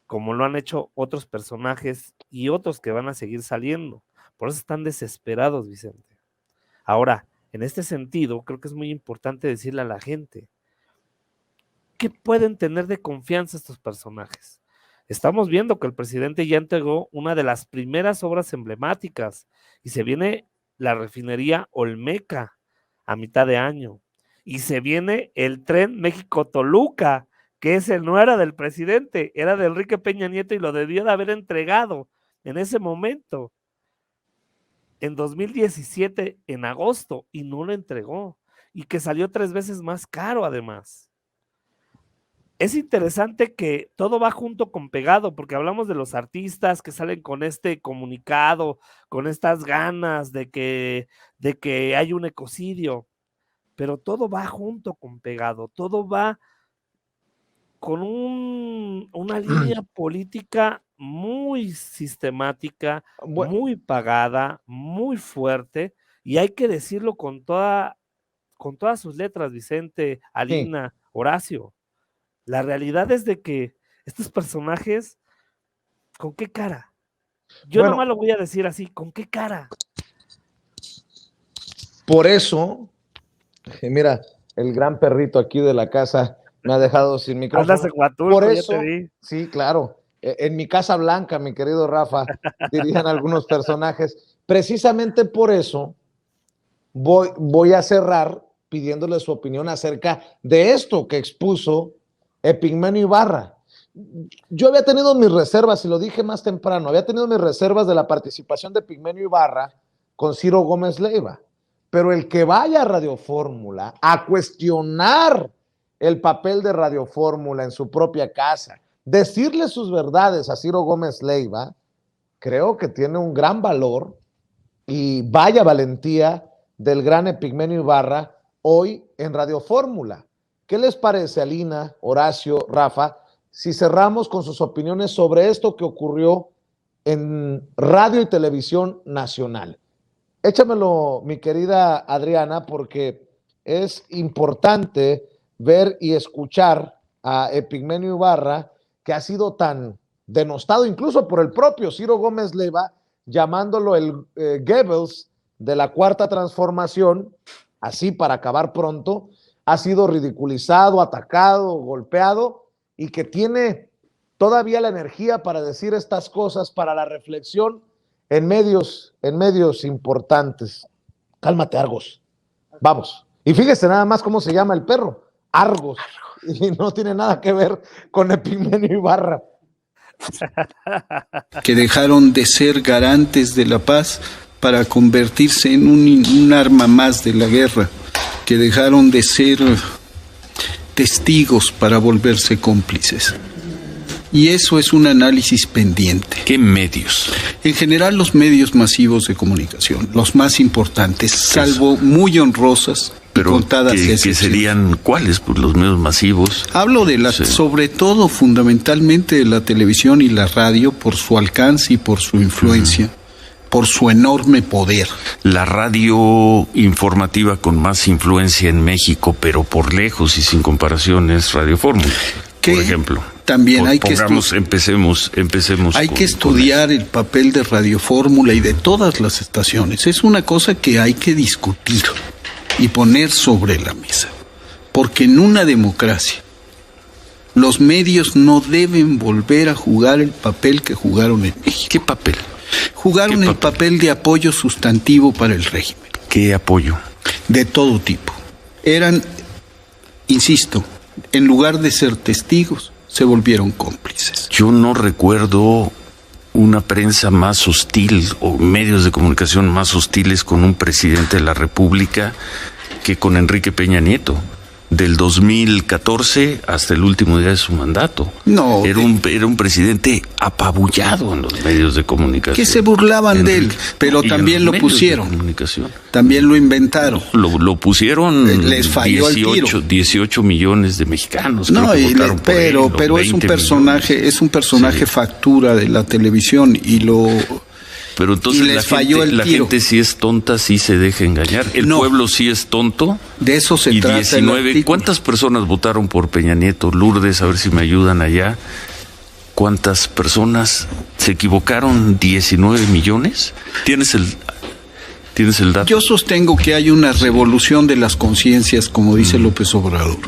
como lo han hecho otros personajes y otros que van a seguir saliendo. Por eso están desesperados, Vicente. Ahora, en este sentido, creo que es muy importante decirle a la gente, ¿qué pueden tener de confianza estos personajes? Estamos viendo que el presidente ya entregó una de las primeras obras emblemáticas y se viene la refinería Olmeca a mitad de año y se viene el tren México-Toluca, que ese no era del presidente, era de Enrique Peña Nieto y lo debió de haber entregado en ese momento, en 2017, en agosto, y no lo entregó, y que salió 3 veces más caro además. Es interesante que todo va junto con pegado, porque hablamos de los artistas que salen con este comunicado, con estas ganas de que hay un ecocidio, pero todo va junto con pegado, todo va con una línea política muy sistemática, muy pagada, muy fuerte, y hay que decirlo con todas sus letras, Vicente, Alina, sí. Horacio. La realidad es de que estos personajes, ¿con qué cara? Yo nomás lo voy a decir así, ¿con qué cara? Por eso, mira, el gran perrito aquí de la casa me ha dejado sin micrófono. Andas en Huatulco, por eso, ya te vi. Sí, claro. En mi Casa Blanca, mi querido Rafa, dirían algunos personajes. Precisamente por eso voy a cerrar pidiéndole su opinión acerca de esto que expuso Epigmenio Ibarra. Yo había tenido mis reservas, y lo dije más temprano, había tenido mis reservas de la participación de Epigmenio Ibarra con Ciro Gómez Leiva, pero el que vaya a Radio Fórmula a cuestionar el papel de Radio Fórmula en su propia casa, decirle sus verdades a Ciro Gómez Leiva, creo que tiene un gran valor, y vaya valentía del gran Epigmenio Ibarra hoy en Radio Fórmula. ¿Qué les parece, Alina, Horacio, Rafa, si cerramos con sus opiniones sobre esto que ocurrió en Radio y Televisión Nacional? Échamelo, mi querida Adriana, porque es importante ver y escuchar a Epigmenio Ibarra, que ha sido tan denostado incluso por el propio Ciro Gómez Leiva, llamándolo el Goebbels de la Cuarta Transformación, así para acabar pronto. Ha sido ridiculizado, atacado, golpeado, y que tiene todavía la energía para decir estas cosas, para la reflexión en medios importantes. Cálmate, Argos. Vamos. Y fíjese nada más cómo se llama el perro. Argos. Y no tiene nada que ver con Epigmenio Ibarra. Que dejaron de ser garantes de la paz para convertirse en un arma más de la guerra, que dejaron de ser testigos para volverse cómplices. Y eso es un análisis pendiente. ¿Qué medios? En general, los medios masivos de comunicación, los más importantes, salvo muy honrosas Pero contadas que serían ¿cuáles? Pues los medios masivos. Hablo de la, sobre todo, fundamentalmente, de la televisión y la radio por su alcance y por su influencia, por su enorme poder. La radio informativa con más influencia en México, pero por lejos y sin comparación, es Radio Fórmula, por ejemplo. También hay que empecemos. Hay que estudiar el papel de Radio Fórmula y de todas las estaciones. Es una cosa que hay que discutir y poner sobre la mesa, porque en una democracia los medios no deben volver a jugar el papel que jugaron en México. ¿Qué papel? Jugaron el papel de apoyo sustantivo para el régimen. ¿Qué apoyo? De todo tipo. Eran, insisto, en lugar de ser testigos, se volvieron cómplices. Yo no recuerdo una prensa más hostil o medios de comunicación más hostiles con un presidente de la República que con Enrique Peña Nieto, del 2014 hasta el último día de su mandato. No. Era un presidente apabullado en los medios de comunicación. Que se burlaban de él, pero también lo pusieron. También lo inventaron. Lo pusieron. Les falló 18 millones de mexicanos. No, pero es un personaje, millones. Factura de la televisión Pero entonces la gente sí es tonta, sí se deja engañar. El pueblo sí es tonto. De eso se y trata. 19. ¿Cuántas personas votaron por Peña Nieto? Lourdes, a ver si me ayudan allá. ¿Cuántas personas se equivocaron? ¿19 millones? ¿Tienes el dato? Yo sostengo que hay una revolución de las conciencias, como dice López Obrador.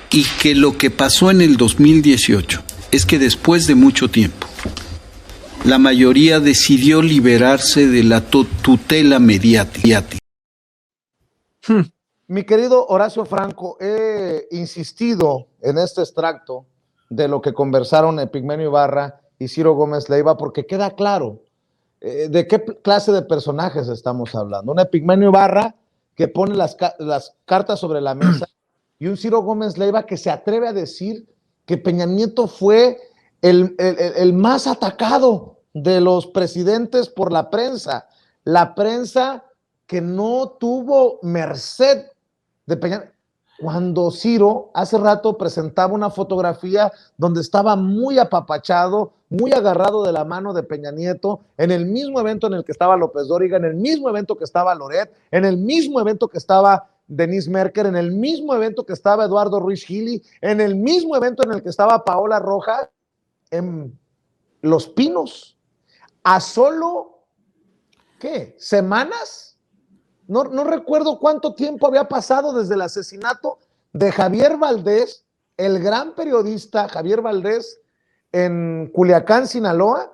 Y que lo que pasó en el 2018 es que después de mucho tiempo, la mayoría decidió liberarse de la tutela mediática. Mi querido Horacio Franco, he insistido en este extracto de lo que conversaron Epigmenio Ibarra y Ciro Gómez Leiva porque queda claro de qué clase de personajes estamos hablando. Un Epigmenio Ibarra que pone las cartas sobre la mesa y un Ciro Gómez Leiva que se atreve a decir que Peña Nieto fue el más atacado de los presidentes por la prensa que no tuvo merced de Peña. Cuando Ciro hace rato presentaba una fotografía donde estaba muy apapachado, muy agarrado de la mano de Peña Nieto, en el mismo evento en el que estaba López Dóriga, en el mismo evento que estaba Loret, en el mismo evento que estaba Denise Merker, en el mismo evento que estaba Eduardo Ruiz Gili, en el mismo evento en el que estaba Paola Rojas, en Los Pinos. A solo, ¿qué? ¿Semanas? No recuerdo cuánto tiempo había pasado desde el asesinato de Javier Valdés, el gran periodista Javier Valdés, en Culiacán, Sinaloa,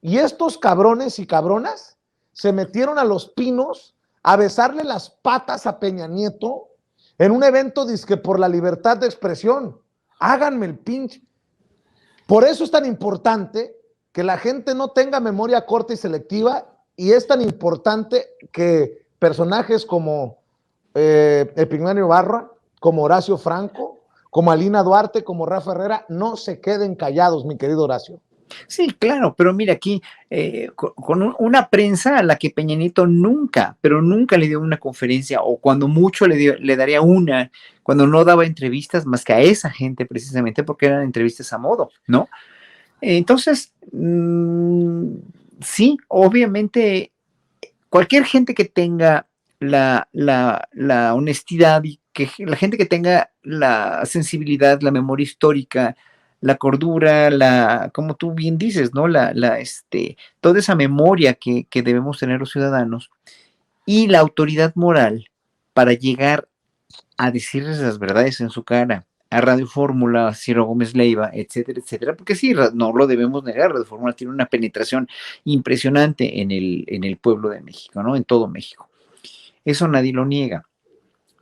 y estos cabrones y cabronas se metieron a Los Pinos a besarle las patas a Peña Nieto en un evento dizque por la libertad de expresión. Háganme el pinche. Por eso es tan importante que la gente no tenga memoria corta y selectiva, y es tan importante que personajes como Epigmenio Ibarra, como Horacio Franco, como Alina Duarte, como Rafa Herrera, no se queden callados, mi querido Horacio. Sí, claro, pero mira aquí, con una prensa a la que Peña Nieto nunca le dio una conferencia, o cuando mucho le daría una, cuando no daba entrevistas más que a esa gente precisamente, porque eran entrevistas a modo, ¿no? Entonces, sí, obviamente, cualquier gente que tenga la honestidad y que la gente que tenga la sensibilidad, la memoria histórica, la cordura, como tú bien dices, ¿no? Toda esa memoria que debemos tener los ciudadanos y la autoridad moral para llegar a decirles las verdades en su cara, a Radio Fórmula, a Ciro Gómez Leiva, etcétera, etcétera, porque sí, no lo debemos negar, Radio Fórmula tiene una penetración impresionante en el pueblo de México, ¿no? En todo México. Eso nadie lo niega.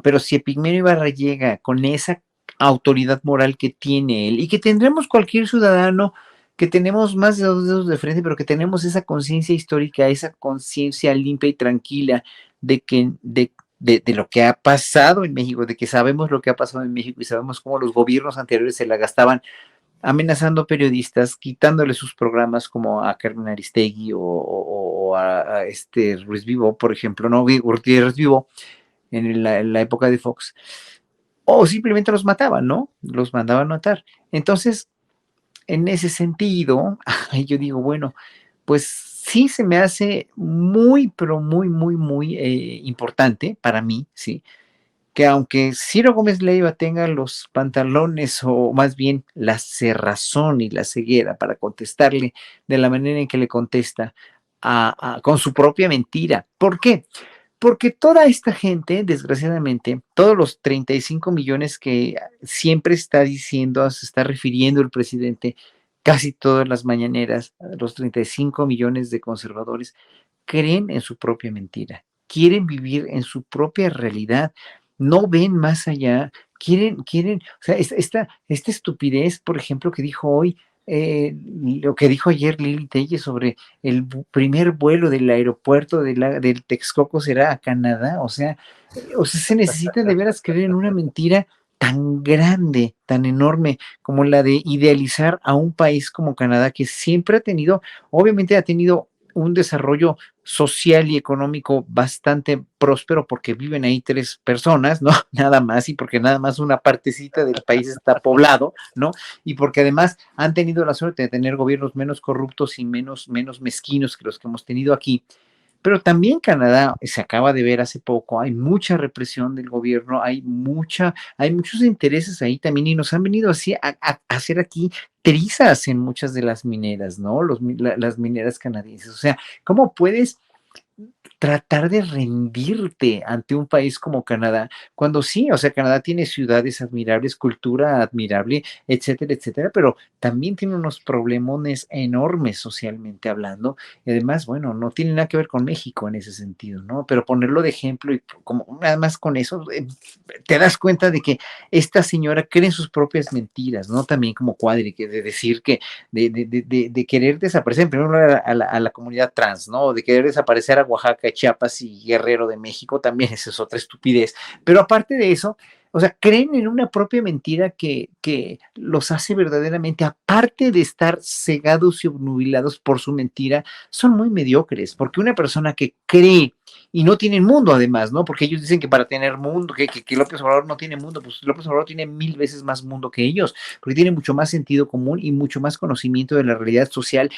Pero si Epigmenio Ibarra llega con esa autoridad moral que tiene él y que tendremos cualquier ciudadano, que tenemos más de 2 dedos de frente, pero que tenemos esa conciencia histórica, esa conciencia limpia y tranquila de lo que ha pasado en México, de que sabemos lo que ha pasado en México y sabemos cómo los gobiernos anteriores se la gastaban amenazando periodistas, quitándole sus programas como a Carmen Aristegui o a Ruiz Vivo, por ejemplo, no, Gutiérrez Vivo, en la época de Fox, o simplemente los mataban, ¿no? Los mandaban a matar. Entonces, en ese sentido, yo digo, bueno, pues sí se me hace muy, pero muy, muy, muy importante para mí, sí, que aunque Ciro Gómez Leiva tenga los pantalones o más bien la cerrazón y la ceguera para contestarle de la manera en que le contesta con su propia mentira. ¿Por qué? Porque toda esta gente, desgraciadamente, todos los 35 millones que siempre está diciendo, se está refiriendo el presidente casi todas las mañaneras, los 35 millones de conservadores, creen en su propia mentira, quieren vivir en su propia realidad, no ven más allá, quieren, o sea, esta estupidez, por ejemplo, que dijo hoy, lo que dijo ayer Lili Telle sobre el primer vuelo del aeropuerto del Texcoco será a Canadá, o sea, se necesita de veras creer en una mentira tan grande, tan enorme como la de idealizar a un país como Canadá, que siempre ha tenido, obviamente ha tenido un desarrollo social y económico bastante próspero porque viven ahí 3 personas, ¿no? Nada más, y porque nada más una partecita del país está poblado, ¿no? Y porque además han tenido la suerte de tener gobiernos menos corruptos y menos mezquinos que los que hemos tenido aquí. Pero también Canadá, se acaba de ver hace poco, hay mucha represión del gobierno, hay muchos intereses ahí también y nos han venido así a hacer aquí trizas en muchas de las mineras, ¿no? Las mineras canadienses. O sea, ¿cómo puedes tratar de rendirte ante un país como Canadá, cuando sí, o sea, Canadá tiene ciudades admirables, cultura admirable, etcétera, etcétera, pero también tiene unos problemones enormes socialmente hablando, y además, bueno, no tiene nada que ver con México en ese sentido, ¿no? Pero ponerlo de ejemplo y como nada más con eso, te das cuenta de que esta señora cree en sus propias mentiras, ¿no? También como Cuadri, que de decir que, de querer desaparecer, en primer lugar, a la comunidad trans, ¿no? De querer desaparecer a Oaxaca, Chiapas y Guerrero de México, también esa es otra estupidez. Pero aparte de eso, o sea, creen en una propia mentira que los hace verdaderamente, aparte de estar cegados y obnubilados por su mentira, son muy mediocres, porque una persona que cree y no tiene mundo además, ¿no? Porque ellos dicen que para tener mundo, que López Obrador no tiene mundo, pues López Obrador tiene 1000 veces más mundo que ellos, porque tiene mucho más sentido común y mucho más conocimiento de la realidad social,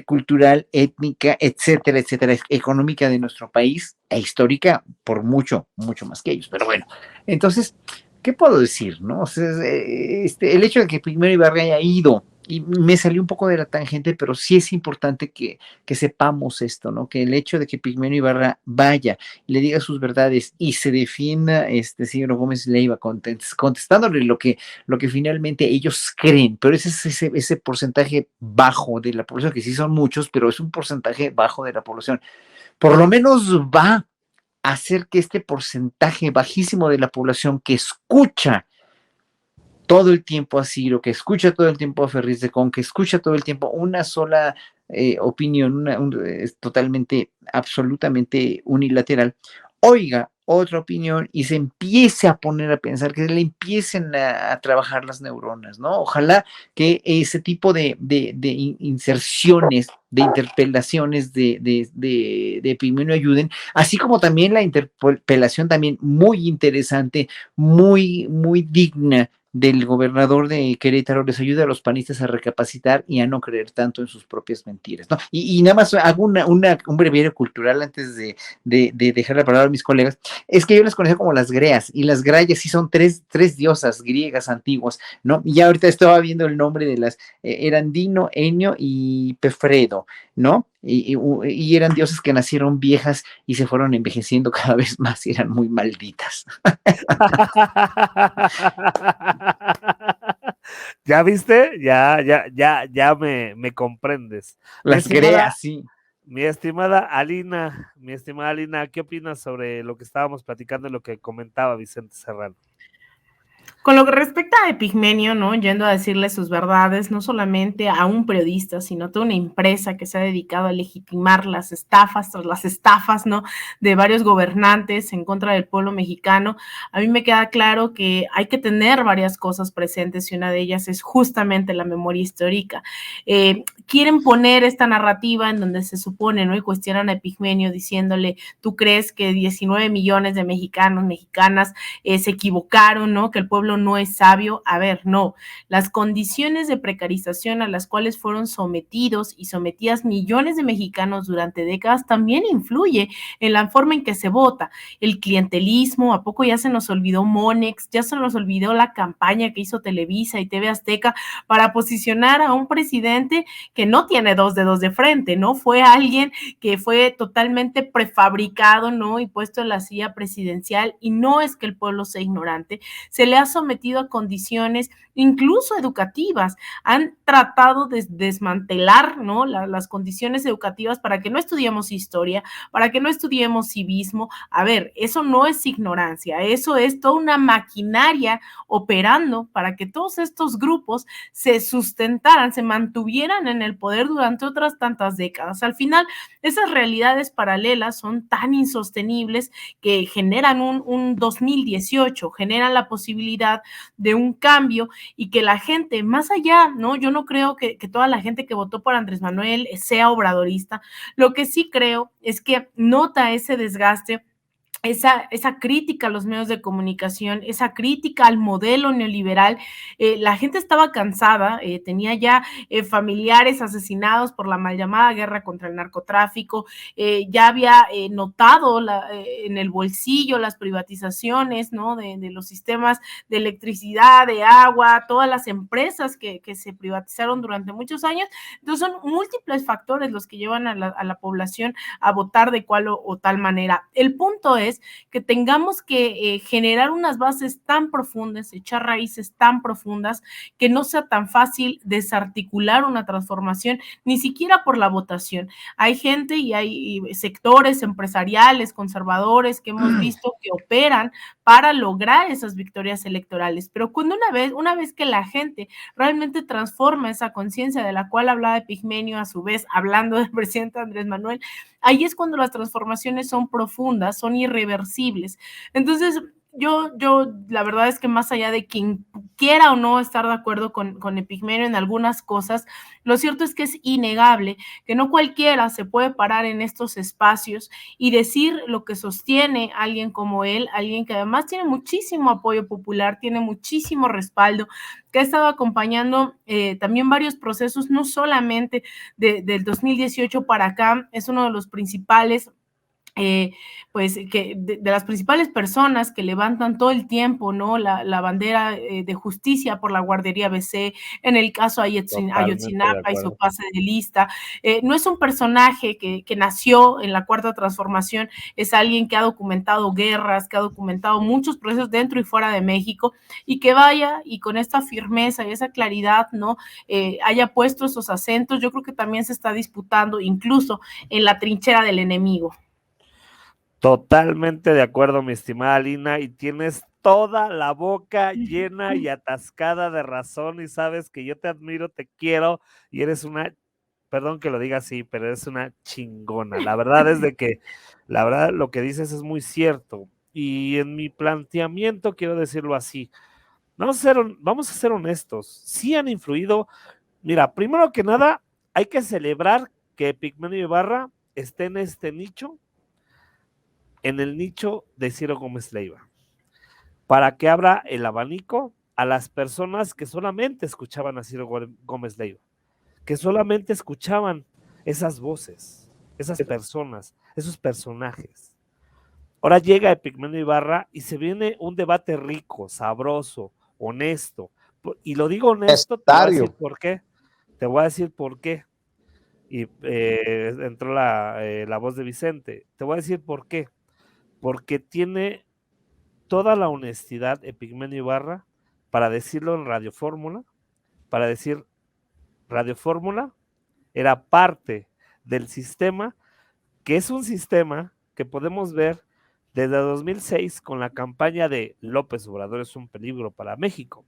cultural, étnica, etcétera, etcétera, económica de nuestro país e histórica por mucho, mucho más que ellos. Pero bueno, entonces, ¿qué puedo decir? ¿No? O sea, el hecho de que primero Ibarra haya ido, y me salió un poco de la tangente, pero sí es importante que sepamos esto, ¿no? Que el hecho de que Pigmeno Ibarra vaya, le diga sus verdades y se defienda señor Gómez Leiva contestándole lo que finalmente ellos creen, pero ese porcentaje bajo de la población, que sí son muchos, pero es un porcentaje bajo de la población, por lo menos va a hacer que este porcentaje bajísimo de la población que escucha todo el tiempo a Ciro, que escucha todo el tiempo a Ferriz de Con, que escucha todo el tiempo una sola opinión, es totalmente, absolutamente unilateral, oiga otra opinión y se empiece a poner a pensar, que le empiecen a trabajar las neuronas, ¿no? Ojalá que ese tipo de inserciones, de interpelaciones de opinión ayuden, así como también la interpelación también muy interesante, muy, muy digna del gobernador de Querétaro, les ayuda a los panistas a recapacitar y a no creer tanto en sus propias mentiras, ¿no? Y nada más hago un breviario cultural antes de dejar la palabra a mis colegas. Es que yo las conocía como las greas, y las grayas sí son tres diosas griegas antiguas, ¿no? Y ya ahorita estaba viendo el nombre de las, eran Dino, Enio y Pefredo, ¿no? Y eran diosas que nacieron viejas y se fueron envejeciendo cada vez más y eran muy malditas. ¿Ya viste? Ya me comprendes. Las greas, sí. Mi estimada Alina, ¿qué opinas sobre lo que estábamos platicando y lo que comentaba Vicente Serrano? Con lo que respecta a Epigmenio, ¿no? Yendo a decirle sus verdades, no solamente a un periodista, sino a toda una empresa que se ha dedicado a legitimar las estafas tras las estafas, ¿no? De varios gobernantes en contra del pueblo mexicano. A mí me queda claro que hay que tener varias cosas presentes y una de ellas es justamente la memoria histórica. Quieren poner esta narrativa en donde se supone, ¿no? Y cuestionan a Epigmenio diciéndole, ¿tú crees que 19 millones de mexicanos, mexicanas se equivocaron, ¿no? Que el pueblo no es sabio. A ver, no. Las condiciones de precarización a las cuales fueron sometidos y sometidas millones de mexicanos durante décadas también influye en la forma en que se vota. El clientelismo, ¿a poco ya se nos olvidó Monex? Ya se nos olvidó la campaña que hizo Televisa y TV Azteca para posicionar a un presidente que no tiene dos dedos de frente, ¿no? Fue alguien que fue totalmente prefabricado, ¿no? Y puesto en la silla presidencial, y no es que el pueblo sea ignorante, se le ha sometido a condiciones incluso educativas, han tratado de desmantelar, ¿no? Las condiciones educativas para que no estudiemos historia, para que no estudiemos civismo. A ver, eso no es ignorancia, eso es toda una maquinaria operando para que todos estos grupos se sustentaran, se mantuvieran en el poder durante otras tantas décadas. Al final, esas realidades paralelas son tan insostenibles que generan un 2018, generan la posibilidad de un cambio y que la gente, más allá, ¿no? Yo no creo que toda la gente que votó por Andrés Manuel sea obradorista. Lo que sí creo es que nota ese desgaste, esa crítica a los medios de comunicación, esa crítica al modelo neoliberal. La gente estaba cansada, tenía ya familiares asesinados por la mal llamada guerra contra el narcotráfico, ya había notado en el bolsillo las privatizaciones, ¿no? De los sistemas de electricidad, de agua, todas las empresas que se privatizaron durante muchos años. Entonces son múltiples factores los que llevan a la población a votar de cual o tal manera. El punto es que tengamos que generar unas bases tan profundas, echar raíces tan profundas, que no sea tan fácil desarticular una transformación, ni siquiera por la votación. Hay gente y hay sectores empresariales, conservadores, que hemos visto que operan para lograr esas victorias electorales, pero cuando una vez que la gente realmente transforma esa conciencia de la cual hablaba Epigmenio, a su vez hablando del presidente Andrés Manuel, ahí es cuando las transformaciones son profundas, son irreversibles. Entonces, yo, la verdad es que más allá de quien quiera o no estar de acuerdo con Epigmenio en algunas cosas, lo cierto es que es innegable que no cualquiera se puede parar en estos espacios y decir lo que sostiene alguien como él, alguien que además tiene muchísimo apoyo popular, tiene muchísimo respaldo, que ha estado acompañando también varios procesos, no solamente del 2018 para acá, es uno de los principales pues que de las principales personas que levantan todo el tiempo, ¿no? La bandera de justicia por la guardería BC, en el caso Ayotzinapa y su pase de lista. No es un personaje que nació en la Cuarta Transformación, es alguien que ha documentado guerras, que ha documentado muchos procesos dentro y fuera de México, y que vaya y con esta firmeza y esa claridad, ¿no? Haya puesto esos acentos. Yo creo que también se está disputando incluso en la trinchera del enemigo. Totalmente de acuerdo, mi estimada Lina, y tienes toda la boca llena y atascada de razón, y sabes que yo te admiro, te quiero, y eres una, perdón que lo diga así, pero eres una chingona. La verdad es de que, la verdad, lo que dices es muy cierto, y en mi planteamiento quiero decirlo así, vamos a ser honestos, sí han influido. Mira, primero que nada, hay que celebrar que Epigmenio Ibarra esté en este nicho, en el nicho de Ciro Gómez Leiva, para que abra el abanico a las personas que solamente escuchaban a Ciro Gómez Leiva, que solamente escuchaban esas voces, esas personas, esos personajes. Ahora llega Epigmenio Ibarra y se viene un debate rico, sabroso, honesto, y lo digo honesto, te voy a decir por qué, te voy a decir por qué, y entró la voz de Vicente, te voy a decir por qué, porque tiene toda la honestidad Epigmenio Ibarra para decirlo en Radio Fórmula, para decir Radio Fórmula era parte del sistema, que es un sistema que podemos ver desde 2006 con la campaña de López Obrador es un peligro para México.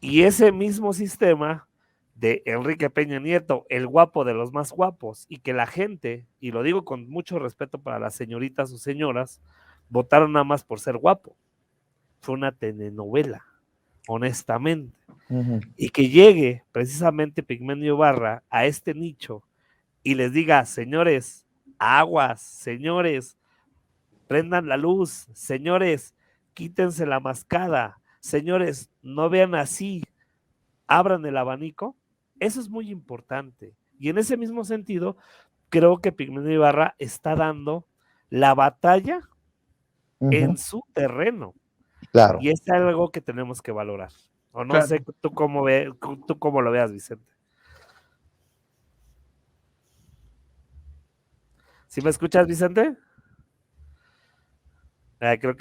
Y ese mismo sistema de Enrique Peña Nieto, el guapo de los más guapos, y que la gente, y lo digo con mucho respeto para las señoritas o señoras, votaron nada más por ser guapo. Fue una telenovela, honestamente. Y que llegue precisamente Pigmenio Ibarra a este nicho y les diga, señores, aguas, señores, prendan la luz, señores, quítense la mascada, señores, no vean así, abran el abanico. Eso es muy importante. Y en ese mismo sentido, creo que Pigmenio Ibarra está dando la batalla en su terreno. Claro. Y es algo que tenemos que valorar. O no Claro. sé tú cómo lo veas, Vicente. ¿Sí me escuchas, Vicente? Creo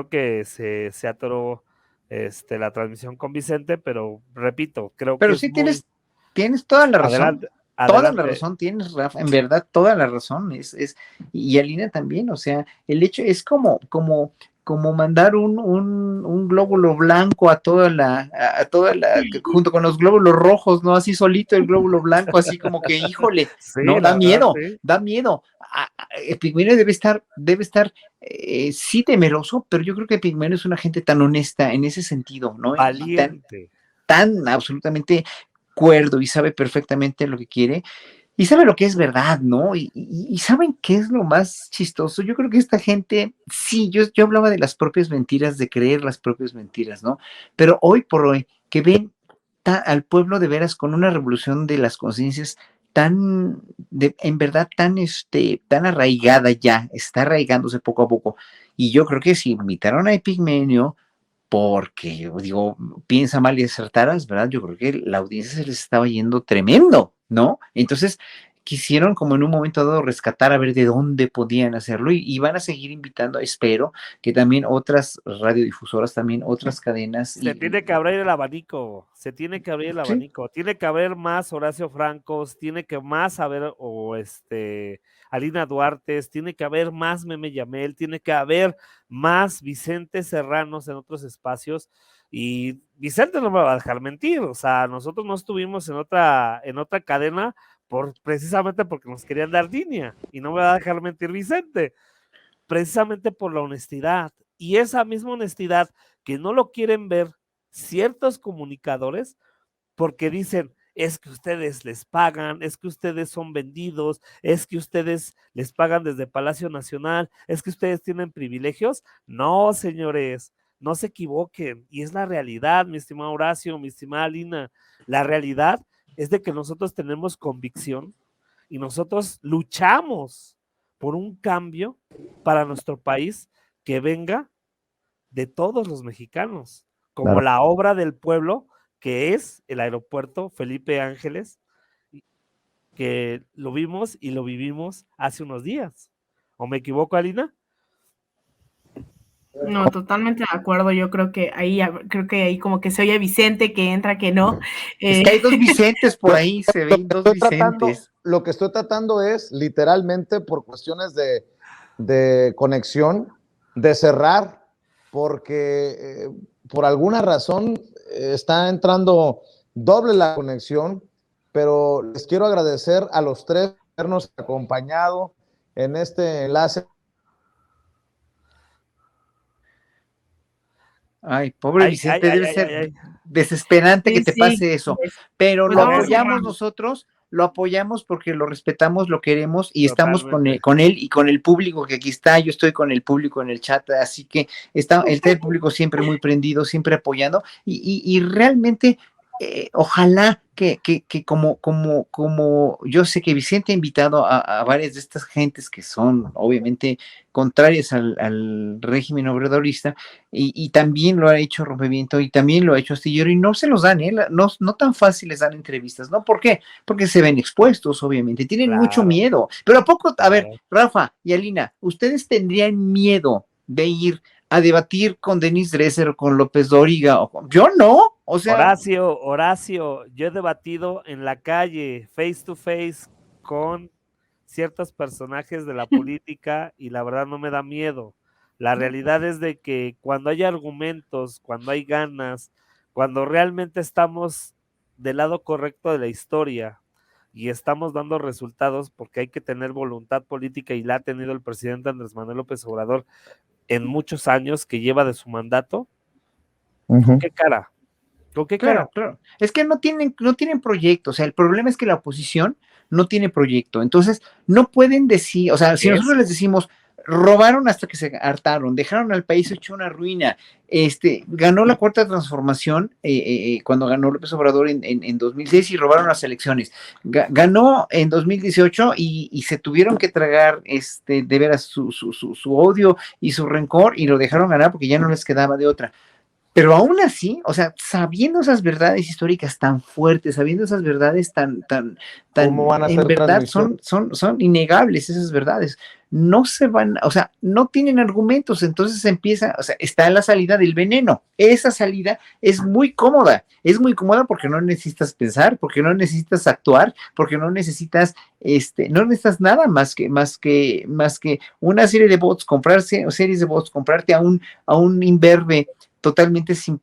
que se atoró la transmisión con Vicente, pero repito, creo que Pero es sí muy... tienes toda la razón. Adelante, Toda la adelante. razón tienes, Rafa, en verdad, toda la razón. Y Alina también, o sea, el hecho es como mandar un glóbulo blanco a junto con los glóbulos rojos, ¿no? Así solito el glóbulo blanco, así como que, híjole, Sí, no, la da verdad, miedo, sí. da miedo. Pigmenio debe estar, sí temeroso, pero yo creo que Pigmenio es una gente tan honesta en ese sentido, ¿no? Y tan absolutamente cuerdo y sabe perfectamente lo que quiere y sabe lo que es verdad, ¿no? Y saben qué es lo más chistoso. Yo creo que esta gente, sí, yo hablaba de las propias mentiras, de creer las propias mentiras, ¿no? Pero hoy por hoy, que ven al pueblo de veras con una revolución de las conciencias en verdad, tan arraigada ya, está arraigándose poco a poco. Y yo creo que si invitaron a Epigmenio, porque, digo, piensa mal y acertaras, ¿verdad? Yo creo que la audiencia se les estaba yendo tremendo, ¿no? Entonces, quisieron como en un momento dado rescatar a ver de dónde podían hacerlo y van a seguir invitando, espero, que también otras radiodifusoras, también otras cadenas. Se tiene que abrir el abanico, tiene que haber más Horacio Francos, tiene que más haber Alina Duarte, tiene que haber más Meme Yamel, tiene que haber más Vicente Serranos en otros espacios, y Vicente no me va a dejar mentir, o sea, nosotros no estuvimos en otra cadena precisamente porque nos querían dar línea, y no me va a dejar mentir Vicente, precisamente por la honestidad, y esa misma honestidad que no lo quieren ver ciertos comunicadores porque dicen, es que ustedes les pagan, es que ustedes son vendidos, es que ustedes les pagan desde Palacio Nacional, es que ustedes tienen privilegios. No, señores, no se equivoquen, y es la realidad, mi estimado Horacio, mi estimada Lina, la realidad es de que nosotros tenemos convicción y nosotros luchamos por un cambio para nuestro país que venga de todos los mexicanos, como Claro. la obra del pueblo que es el aeropuerto Felipe Ángeles, que lo vimos y lo vivimos hace unos días. ¿O me equivoco, Alina? No, totalmente de acuerdo. Yo creo que ahí como que se oye Vicente, que entra, que no. Es que hay dos Vicentes por ahí, se ven dos Vicentes. Lo que estoy tratando es, literalmente, por cuestiones de conexión, de cerrar, porque por alguna razón está entrando doble la conexión, pero les quiero agradecer a los tres por habernos acompañado en este enlace. Ay, pobre Vicente, debe ser desesperante que te pase eso, pero Pues lo vamos apoyamos cerrando. Nosotros, lo apoyamos porque lo respetamos, lo queremos y estamos Totalmente. con él y con el público que aquí está. Yo estoy con el público en el chat, así que está el público siempre muy prendido, siempre apoyando y realmente ojalá que como yo sé que Vicente ha invitado a varias de estas gentes que son obviamente contrarias al régimen obradorista y también lo ha hecho Rompeviento y también lo ha hecho Astillero y no se los dan, no tan fácil les dan entrevistas, ¿no? ¿Por qué? Porque se ven expuestos, obviamente, tienen mucho miedo, pero ¿a poco, a ver, Rafa y Alina, ustedes tendrían miedo de ir a debatir con Denise Dresser o con López Dóriga? Yo no, o sea... Horacio, yo he debatido en la calle, face to face, con ciertos personajes de la política y la verdad no me da miedo. La realidad es de que cuando hay argumentos, cuando hay ganas, cuando realmente estamos del lado correcto de la historia y estamos dando resultados, porque hay que tener voluntad política y la ha tenido el presidente Andrés Manuel López Obrador en muchos años que lleva de su mandato, ¿con qué cara? ¿Con qué cara? Claro. Es que no tienen proyecto. O sea, el problema es que la oposición no tiene proyecto. Entonces, no pueden decir, o sea, si nosotros les decimos, robaron hasta que se hartaron, dejaron al país hecho una ruina, ganó la cuarta transformación cuando ganó López Obrador en 2006 y robaron las elecciones. Ganó en 2018 y se tuvieron que tragar de veras su odio y su rencor y lo dejaron ganar porque ya no les quedaba de otra. Pero aún así, o sea, sabiendo esas verdades históricas tan fuertes, sabiendo esas verdades tan ¿Cómo van a en hacer verdad transmisión? son innegables esas verdades. No se van, o sea, no tienen argumentos, entonces empieza, o sea, está la salida del veneno. Esa salida es muy cómoda porque no necesitas pensar, porque no necesitas actuar, porque no necesitas, no necesitas nada más que una serie de bots, comprarte a un imberbe totalmente sin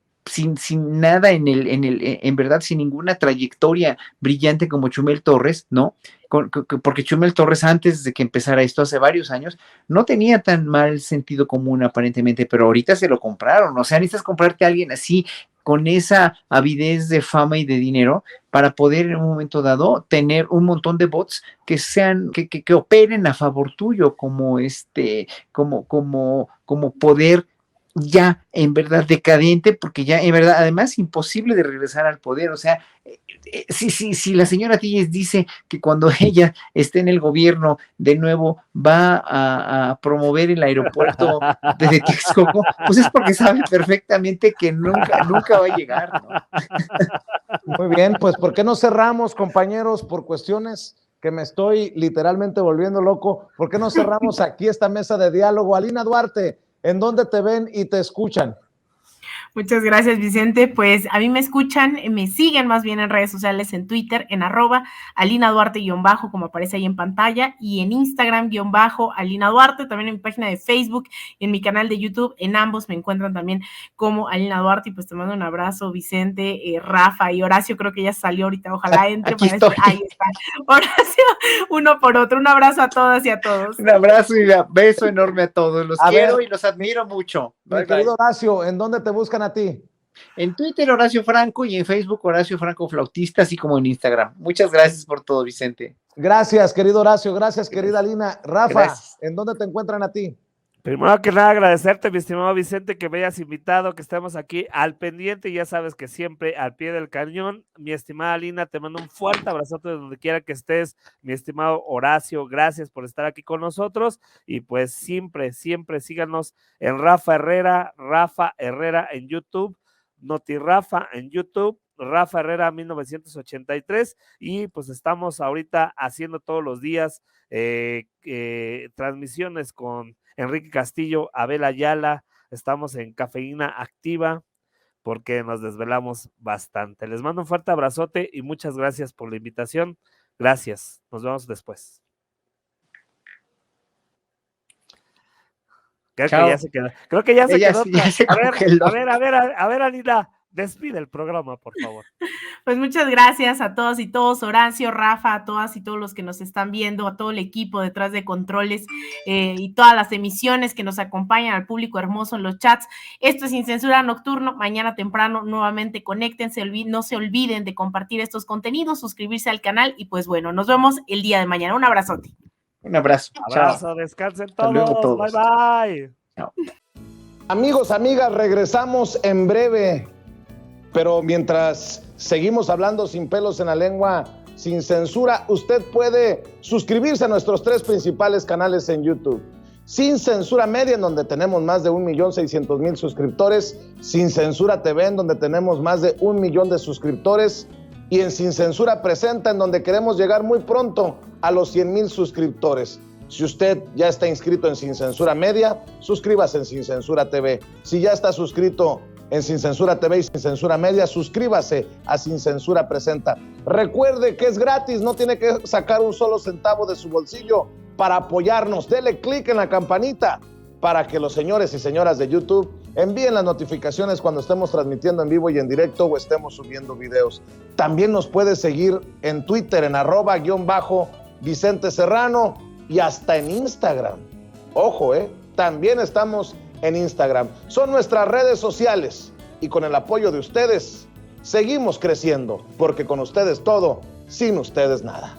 nada en verdad, sin ninguna trayectoria brillante como Chumel Torres, ¿no? Porque Chumel Torres, antes de que empezara esto hace varios años, no tenía tan mal sentido común aparentemente, pero ahorita se lo compraron. O sea, necesitas comprarte a alguien así, con esa avidez de fama y de dinero, para poder en un momento dado tener un montón de bots que sean, que operen a favor tuyo, como poder ya en verdad decadente, porque ya en verdad además imposible de regresar al poder. O sea, si la señora Telles dice que cuando ella esté en el gobierno de nuevo va a promover el aeropuerto de Texcoco, pues es porque sabe perfectamente que nunca va a llegar, ¿no? Muy bien, pues ¿por qué no cerramos, compañeros, por cuestiones que me estoy literalmente volviendo loco? ¿Por qué no cerramos aquí esta mesa de diálogo? Alina Duarte, ¿en dónde te ven y te escuchan? Muchas gracias, Vicente. Pues a mí me escuchan, me siguen más bien en redes sociales, en Twitter, en @Alina Duarte _, como aparece ahí en pantalla, y en Instagram _Alina Duarte, también en mi página de Facebook y en mi canal de YouTube. En ambos me encuentran también como Alina Duarte. Y pues te mando un abrazo, Vicente, Rafa y Horacio, creo que ya salió ahorita, ojalá entre. Aquí estoy. Ahí está, Horacio, uno por otro. Un abrazo a todas y a todos. Un abrazo y un beso enorme a todos. Los quiero y los admiro mucho. Mi querido Horacio, ¿en dónde te buscan a ti? En Twitter, Horacio Franco, y en Facebook, Horacio Franco Flautista, así como en Instagram. Muchas gracias por todo, Vicente. Gracias, querido Horacio. Gracias, querida Alina. Rafa, Gracias. ¿En dónde te encuentran a ti? Primero que nada, agradecerte, mi estimado Vicente, que me hayas invitado, que estemos aquí al pendiente, ya sabes que siempre al pie del cañón. Mi estimada Alina, te mando un fuerte abrazote de donde quiera que estés. Mi estimado Horacio, gracias por estar aquí con nosotros, y pues siempre síganos en Rafa Herrera en YouTube, Noti Rafa en YouTube, Rafa Herrera 1983, y pues estamos ahorita haciendo todos los días transmisiones con Enrique Castillo, Abel Ayala. Estamos en Cafeína Activa porque nos desvelamos bastante. Les mando un fuerte abrazote y muchas gracias por la invitación. Gracias, nos vemos después. Creo que ya se quedó. Creo que ya se quedó. Ya se congeló. A ver, Alina, despide el programa, por favor. Pues muchas gracias a todos y todos, Horacio, Rafa, a todas y todos los que nos están viendo, a todo el equipo detrás de controles y todas las emisiones que nos acompañan, al público hermoso en los chats. Esto es Sin Censura Nocturno. Mañana temprano nuevamente conéctense, no se olviden de compartir estos contenidos, suscribirse al canal, y pues bueno, nos vemos el día de mañana. Un abrazote. Un abrazo. Abrazo, Chao. descansen Hasta luego todos. todos. Bye. Chao. Amigos, amigas, regresamos en breve, pero mientras seguimos hablando sin pelos en la lengua, sin censura, usted puede suscribirse a nuestros 3 principales canales en YouTube. Sin Censura Media, en donde tenemos más de 1.600.000 suscriptores, Sin Censura TV, en donde tenemos más de 1 millón de suscriptores, y en Sin Censura Presenta, en donde queremos llegar muy pronto a los 100,000 suscriptores. Si usted ya está inscrito en Sin Censura Media, suscríbase en Sin Censura TV. Si ya está suscrito en Sin Censura TV y Sin Censura Media. Suscríbase a Sin Censura Presenta. Recuerde que es gratis, no tiene que sacar un solo centavo de su bolsillo para apoyarnos. Dele clic en la campanita para que los señores y señoras de YouTube envíen las notificaciones cuando estemos transmitiendo en vivo y en directo o estemos subiendo videos. También nos puede seguir en Twitter en @Vicente Serrano y hasta en Instagram. Ojo, también estamos en Instagram. Son nuestras redes sociales y con el apoyo de ustedes seguimos creciendo, porque con ustedes todo, sin ustedes nada.